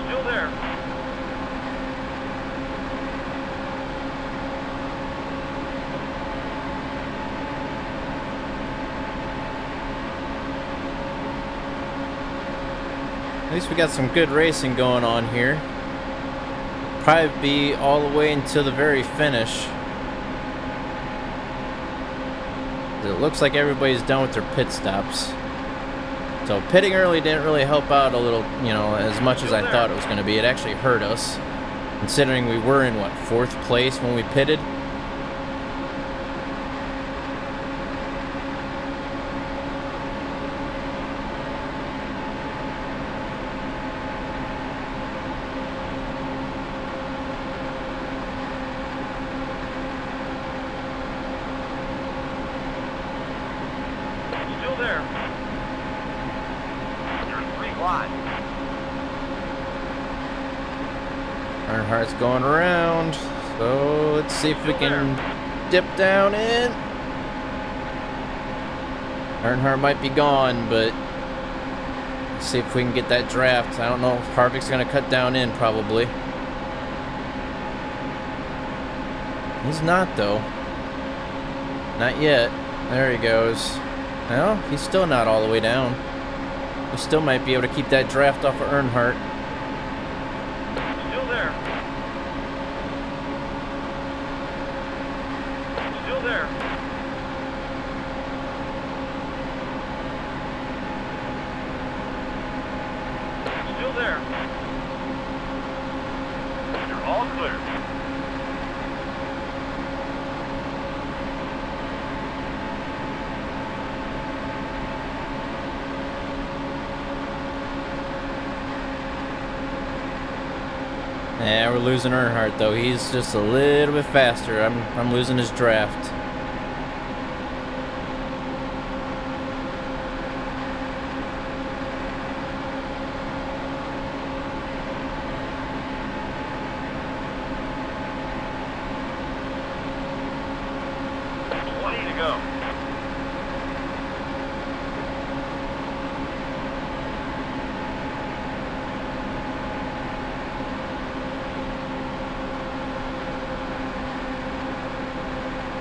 Still there. At least we got some good racing going on here. Probably be all the way until the very finish. It looks like everybody's done with their pit stops. So pitting early didn't really help out a little, you know, as much as I thought it was going to be. It actually hurt us, considering we were in, what, 4th place when we pitted? Still there. You're 3 wide. Earnhardt's going around, so let's see if we can dip down in. Earnhardt might be gone, but let's see if we can get that draft. I don't know if Harvick's going to cut down in, probably. He's not, though. Not yet. There he goes. No, he's still not all the way down. We still might be able to keep that draft off of Earnhardt. Still there. Still there. Still there. You're all clear. Yeah, we're losing Earnhardt though. He's just a little bit faster. I'm losing his draft.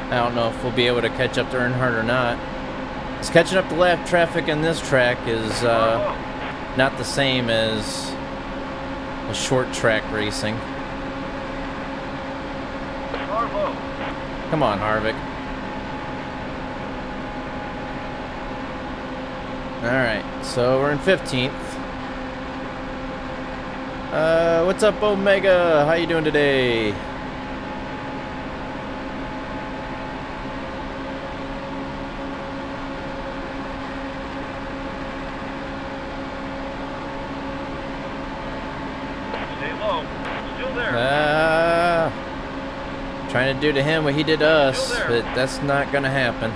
I don't know if we'll be able to catch up to Earnhardt or not. Because catching up to lap traffic in this track is not the same as a short track racing. Come on, Harvick. Alright, so we're in 15th. What's up, Omega? How you doing today? Trying to do to him what he did to us, but that's not gonna happen.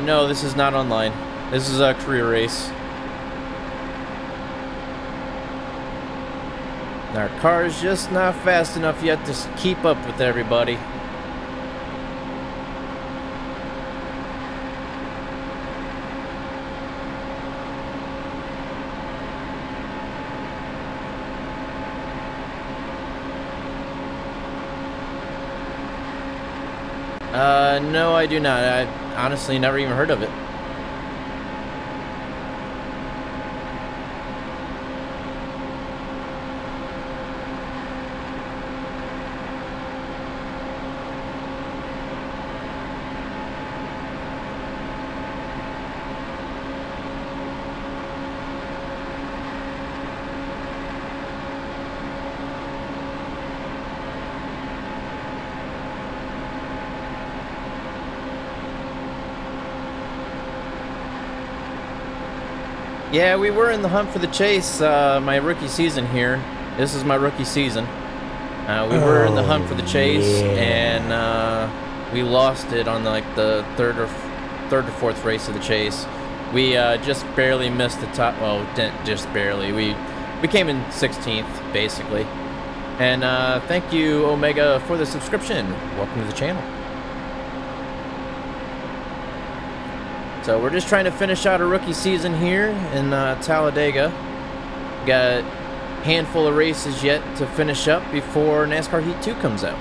No, this is not online. This is a career race. Our car is just not fast enough yet to keep up with everybody. No, I do not. I honestly never even heard of it. Yeah, we were in the hunt for the chase my rookie season here. This is my rookie season. We were in the hunt for the chase, and we lost it on like the third or fourth race of the chase. We just barely missed the top. Well, didn't just barely. We came in 16th basically. And thank you, Omega, for the subscription. Welcome to the channel. So we're just trying to finish out a rookie season here in Talladega. Got a handful of races yet to finish up before NASCAR Heat 2 comes out.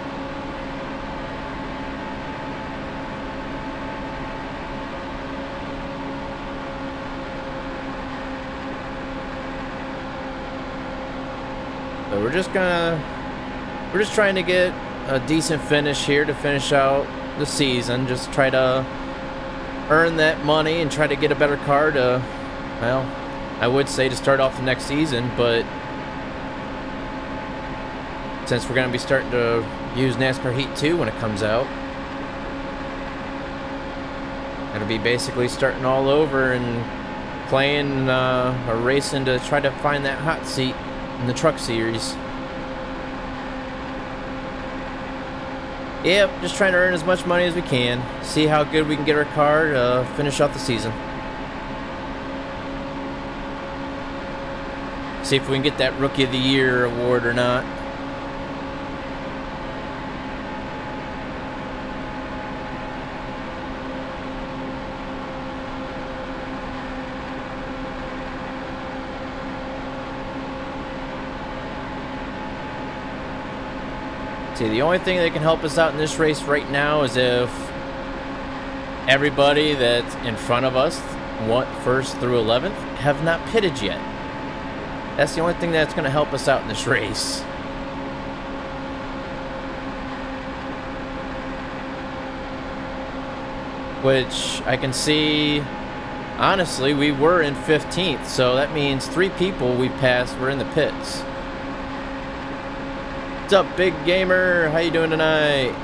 So we're just trying to get a decent finish here to finish out the season. Just try to earn that money and try to get a better car to, well, I would say to start off the next season, but since we're going to be starting to use NASCAR Heat 2 when it comes out, going to be basically starting all over and playing or racing to try to find that hot seat in the truck series. Yep, just trying to earn as much money as we can. See how good we can get our car to finish out the season. See if we can get that Rookie of the Year award or not. See, the only thing that can help us out in this race right now is if everybody that's in front of us 1st through 11th have not pitted yet. That's the only thing that's going to help us out in this race. Which I can see, honestly, we were in 15th, so that means 3 people we passed were in the pits. What's up, Big Gamer? How you doing tonight?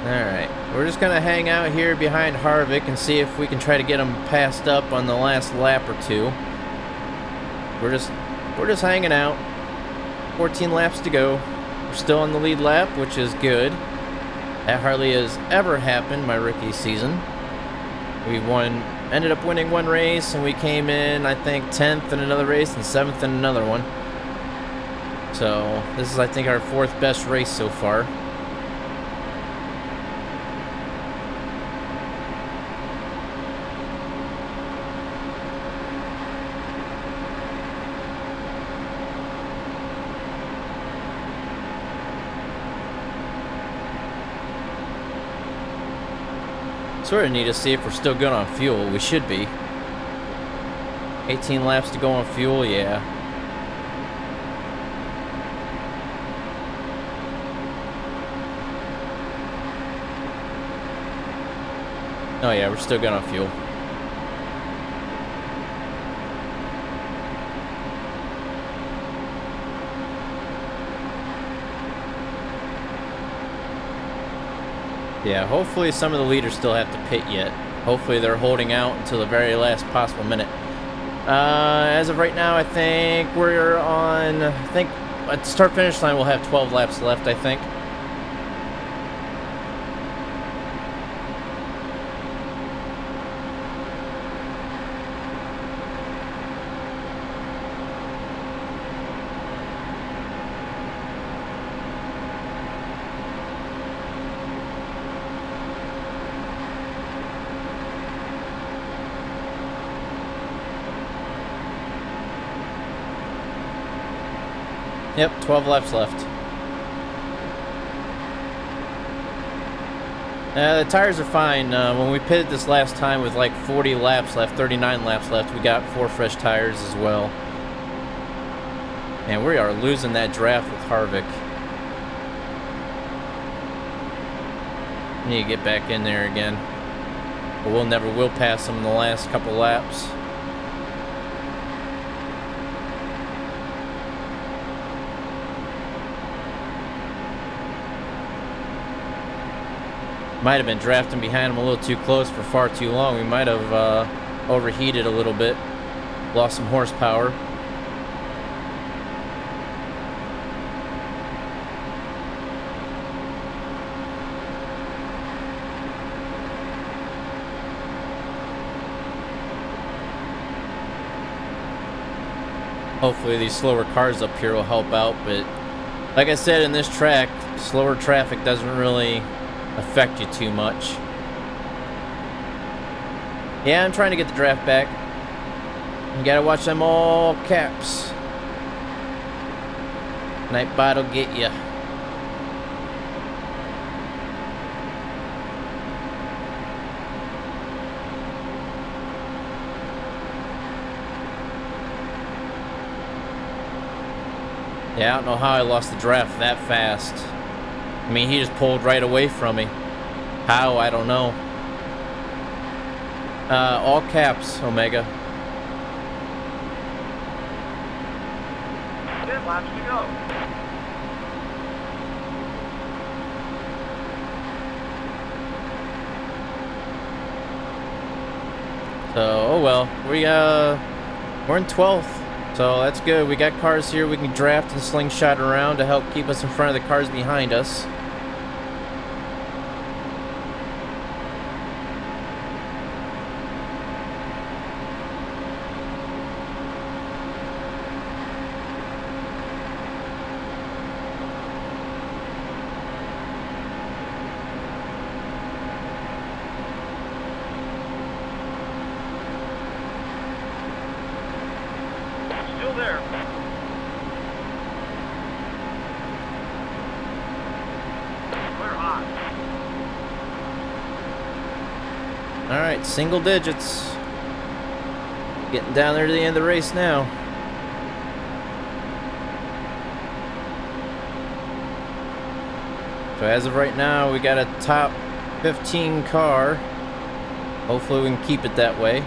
Alright, we're just gonna hang out here behind Harvick and see if we can try to get him passed up on the last lap or 2. We're just hanging out. 14 laps to go. We're still on the lead lap, which is good. That hardly has ever happened my rookie season. We ended up winning 1 race, and we came in, I think, 10th in another race and 7th in another one. So this is, I think, our 4th best race so far. Sort of need to see if we're still good on fuel. We should be. 18 laps to go on fuel, yeah. Oh yeah, we're still good on fuel. Yeah, hopefully some of the leaders still have to pit yet. Hopefully they're holding out until the very last possible minute. As of right now, I think we're on... at start-finish line we'll have 12 laps left, I think. Yep, 12 laps left. The tires are fine. When we pitted this last time with like 40 laps left, 39 laps left, we got 4 fresh tires as well. And we are losing that draft with Harvick. Need to get back in there again. But we'll pass him in the last couple laps. Might have been drafting behind him a little too close for far too long. We might have overheated a little bit. Lost some horsepower. Hopefully these slower cars up here will help out, but like I said, in this track, slower traffic doesn't really affect you too much. Yeah, I'm trying to get the draft back. You gotta watch them all caps. Nightbot'll get ya. Yeah, I don't know how I lost the draft that fast. I mean, he just pulled right away from me. How? I don't know. All caps, Omega. 10 laps to go. So, oh well. We're in 12th. So that's good. We got cars here we can draft and slingshot around to help keep us in front of the cars behind us. Alright, single digits. Getting down there to the end of the race now. So as of right now, we got a top 15 car. Hopefully we can keep it that way.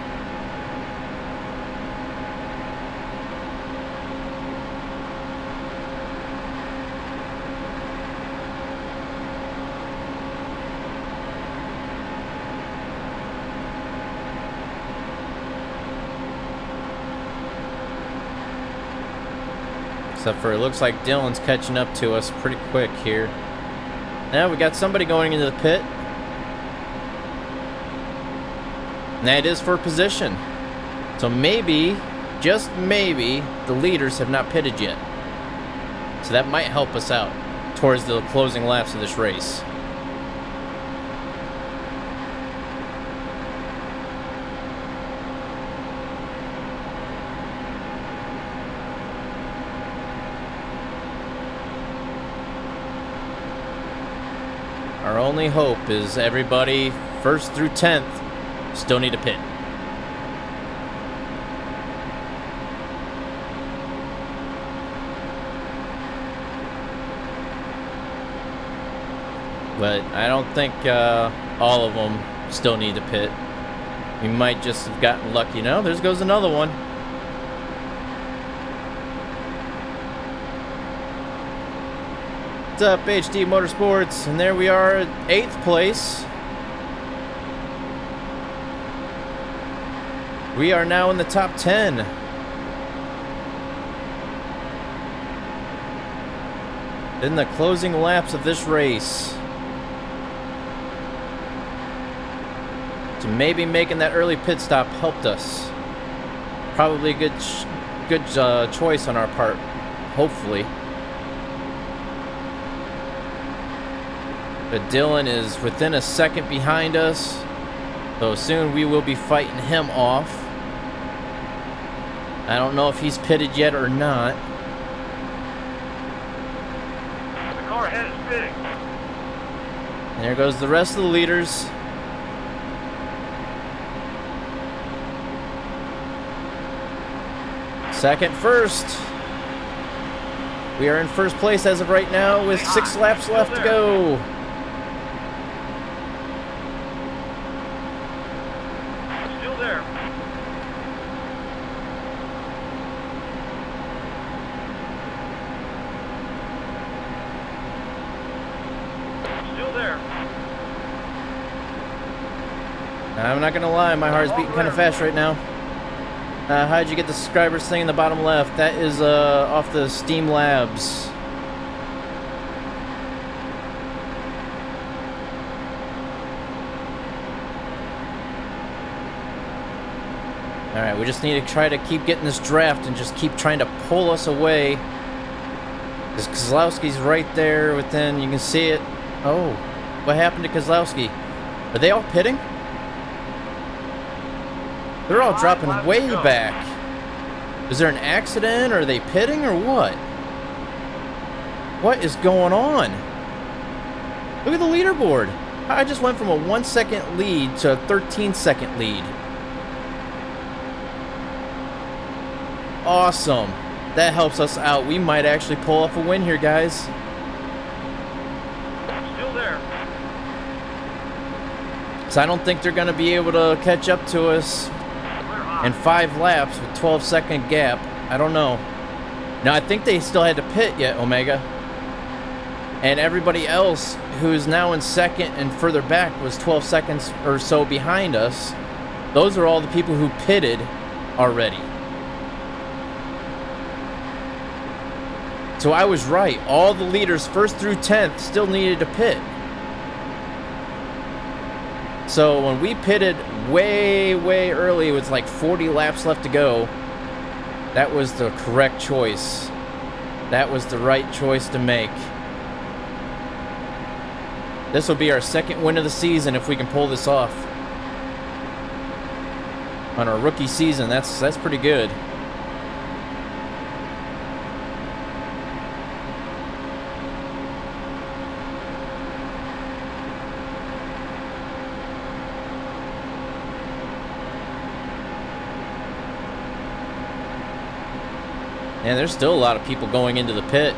Except for it looks like Dylan's catching up to us pretty quick here. Now we got somebody going into the pit. And that is for position. So maybe, just maybe, the leaders have not pitted yet. So that might help us out towards the closing laps of this race. Our only hope is everybody 1st through 10th still need a pit. But I don't think all of them still need a pit. We might just have gotten lucky. No, there goes another one. What's up, HD Motorsports? And there we are at 8th place. We are now in the top 10. In the closing laps of this race. So maybe making that early pit stop helped us. Probably a good choice on our part. Hopefully. But Dylan is within a second behind us, so soon we will be fighting him off. I don't know if he's pitted yet or not. The car ahead is pitting. And there goes the rest of the leaders. Second, first. We are in first place as of right now with 6 laps left to go. I'm not gonna lie, my heart's beating kind of fast right now. How'd you get the subscribers thing in the bottom left? That is off the Steam Labs. Alright, we just need to try to keep getting this draft and just keep trying to pull us away. Because Kozlowski's right there within, you can see it. Oh, what happened to Kozlowski? Are they all pitting? They're all dropping way back. Is there an accident? Or are they pitting or what? What is going on? Look at the leaderboard. I just went from a 1-second lead to a 13-second lead. Awesome. That helps us out. We might actually pull off a win here, guys. Still there. So I don't think they're going to be able to catch up to us in 5 laps with 12-second gap. I don't know. Now, I think they still had to pit yet, Omega. And everybody else who's now in second and further back was 12 seconds or so behind us. Those are all the people who pitted already. So I was right. All the leaders 1st through 10th still needed to pit. So when we pitted way early with like 40 laps left to go, that was the correct choice. That was the right choice to make. This will be our 2nd win of the season if we can pull this off. On our rookie season, that's pretty good. And there's still a lot of people going into the pit.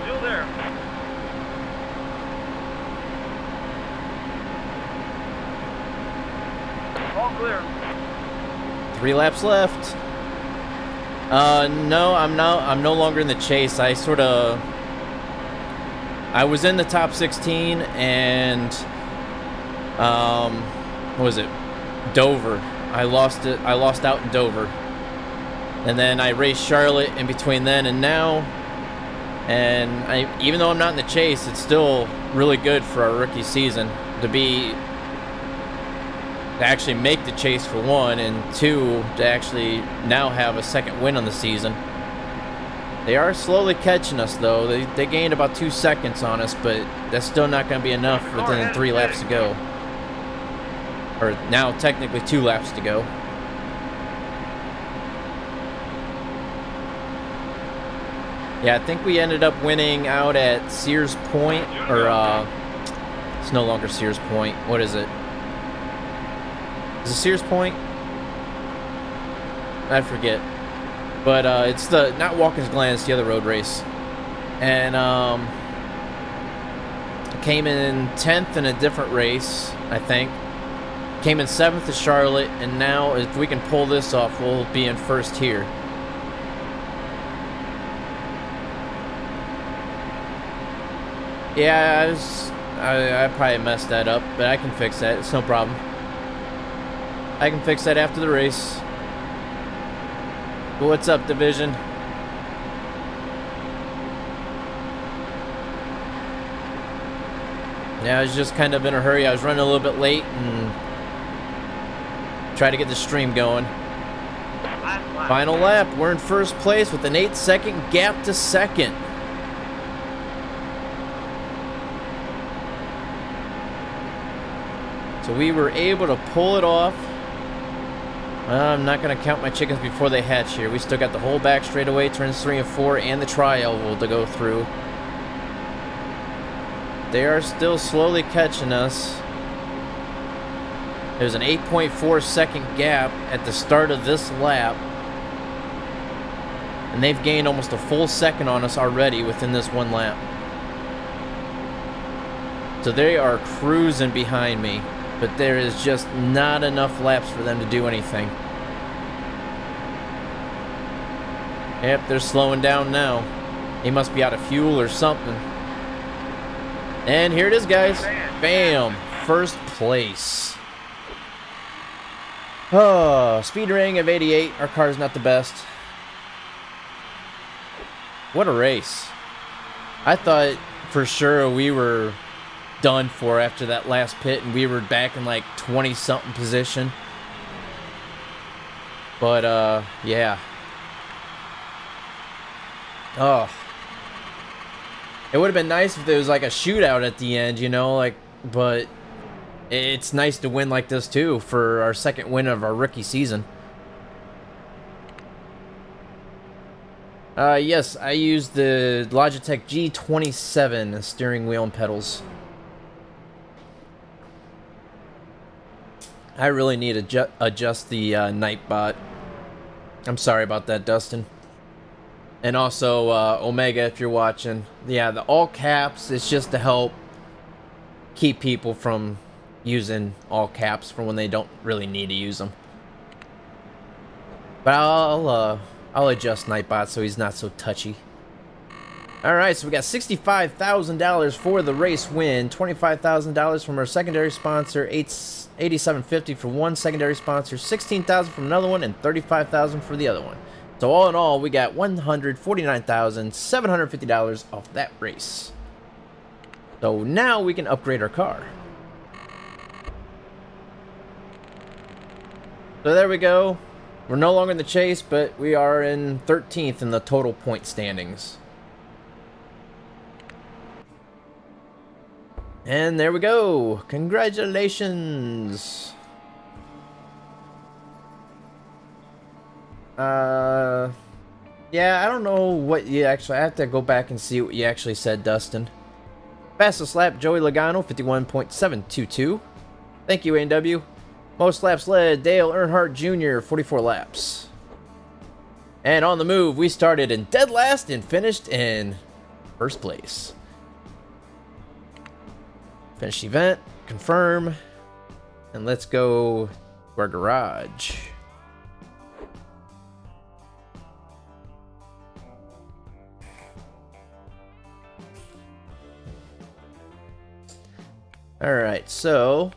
Still there. All clear. 3 laps left. No, I'm no longer in the chase. I was in the top 16 and what was it? Dover. I lost out in Dover. And then I raced Charlotte in between then and now. And even though I'm not in the chase, it's still really good for our rookie season to actually make the chase for 1, and 2, to actually now have a second win on the season. They are slowly catching us, though. They gained about 2 seconds on us, but that's still not going to be enough within 3 laps to go. Or now, technically 2 laps to go. Yeah, I think we ended up winning out at Sears Point, or it's no longer Sears Point. What is it? Is it Sears Point? I forget. But it's not Watkins Glen, it's the other road race. And I came in 10th in a different race, I think. Came in 7th at Charlotte, and now if we can pull this off, we'll be in 1st here. Yeah, I probably messed that up, but I can fix that. It's no problem. I can fix that after the race. What's up, Division? Yeah, I was just kind of in a hurry. I was running a little bit late and tried to get the stream going. Final lap. We're in 1st place with an 8-second gap to 2nd. So we were able to pull it off. I'm not going to count my chickens before they hatch here. We still got the whole back straightaway, turns 3 and 4, and the tri-oval to go through. They are still slowly catching us. There's an 8.4 second gap at the start of this lap. And they've gained almost a full second on us already within this 1 lap. So they are cruising behind me. But there is just not enough laps for them to do anything. Yep, they're slowing down now. He must be out of fuel or something. And here it is, guys. Bam! 1st place. Oh, speed rating of 88. Our car's not the best. What a race. I thought for sure we were done for after that last pit, and we were back in like 20-something position. But yeah. Oh, it would have been nice if there was like a shootout at the end, you know, like, but it's nice to win like this too for our 2nd win of our rookie season. Yes, I used the Logitech G27 steering wheel and pedals. I really need to adjust the Nightbot. I'm sorry about that, Dustin. And also, Omega, if you're watching. Yeah, the all caps, it's just to help keep people from using all caps for when they don't really need to use them. But I'll adjust Nightbot so he's not so touchy. Alright, so we got $65,000 for the race win. $25,000 from our secondary sponsor. $87.50 for one secondary sponsor. $16,000 from another one, and $35,000 for the other one. So all in all, we got $149,750 off that race. So now we can upgrade our car. So there we go. We're no longer in the chase, but we are in 13th in the total point standings. And there we go. Congratulations. Yeah, I don't know what you actually... I have to go back and see what you actually said, Dustin. Fastest lap, Joey Logano, 51.722. Thank you, A&W. Most laps led, Dale Earnhardt Jr., 44 laps. And on the move, we started in dead last and finished in first place. Finish event, confirm, and let's go to our garage. Alright, so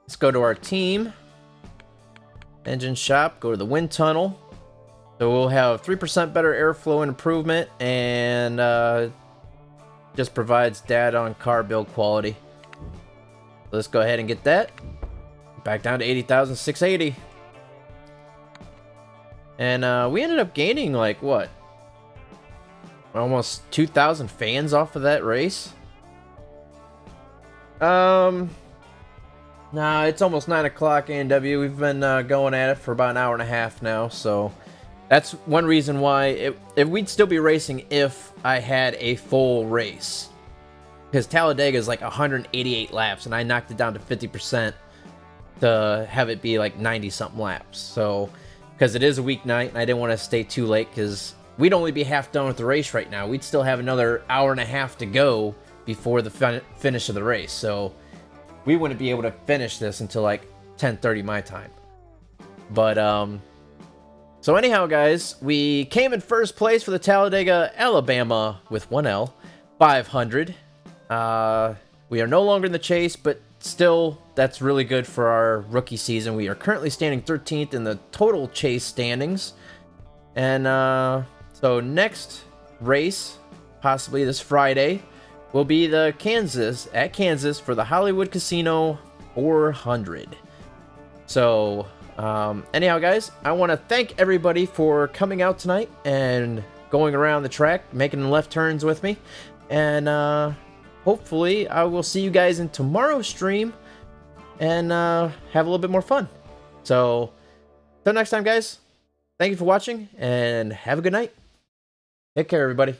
let's go to our team. Engine shop, go to the wind tunnel. So we'll have 3% better airflow and improvement, and just provides data on car build quality. Let's go ahead and get that. Back down to 80,680. And we ended up gaining like what? Almost 2,000 fans off of that race. Nah, it's almost 9 o'clock A&W. We've been going at it for about an hour and a half now, so that's one reason why we'd still be racing if I had a full race. Because Talladega is like 188 laps, and I knocked it down to 50% to have it be like 90-something laps. So, because it is a weeknight, and I didn't want to stay too late, because we'd only be half done with the race right now. We'd still have another hour and a half to go before the finish of the race. So, we wouldn't be able to finish this until like 10:30 my time. But, so anyhow, guys, we came in first place for the Talladega, Alabama, with 1L, 500. We are no longer in the chase, but still, that's really good for our rookie season. We are currently standing 13th in the total chase standings. And so next race, possibly this Friday, will be the Kansas for the Hollywood Casino 400. So anyhow, guys, I want to thank everybody for coming out tonight and going around the track, making left turns with me. And hopefully I will see you guys in tomorrow's stream and have a little bit more fun. So until next time, guys, thank you for watching and have a good night. Take care, everybody.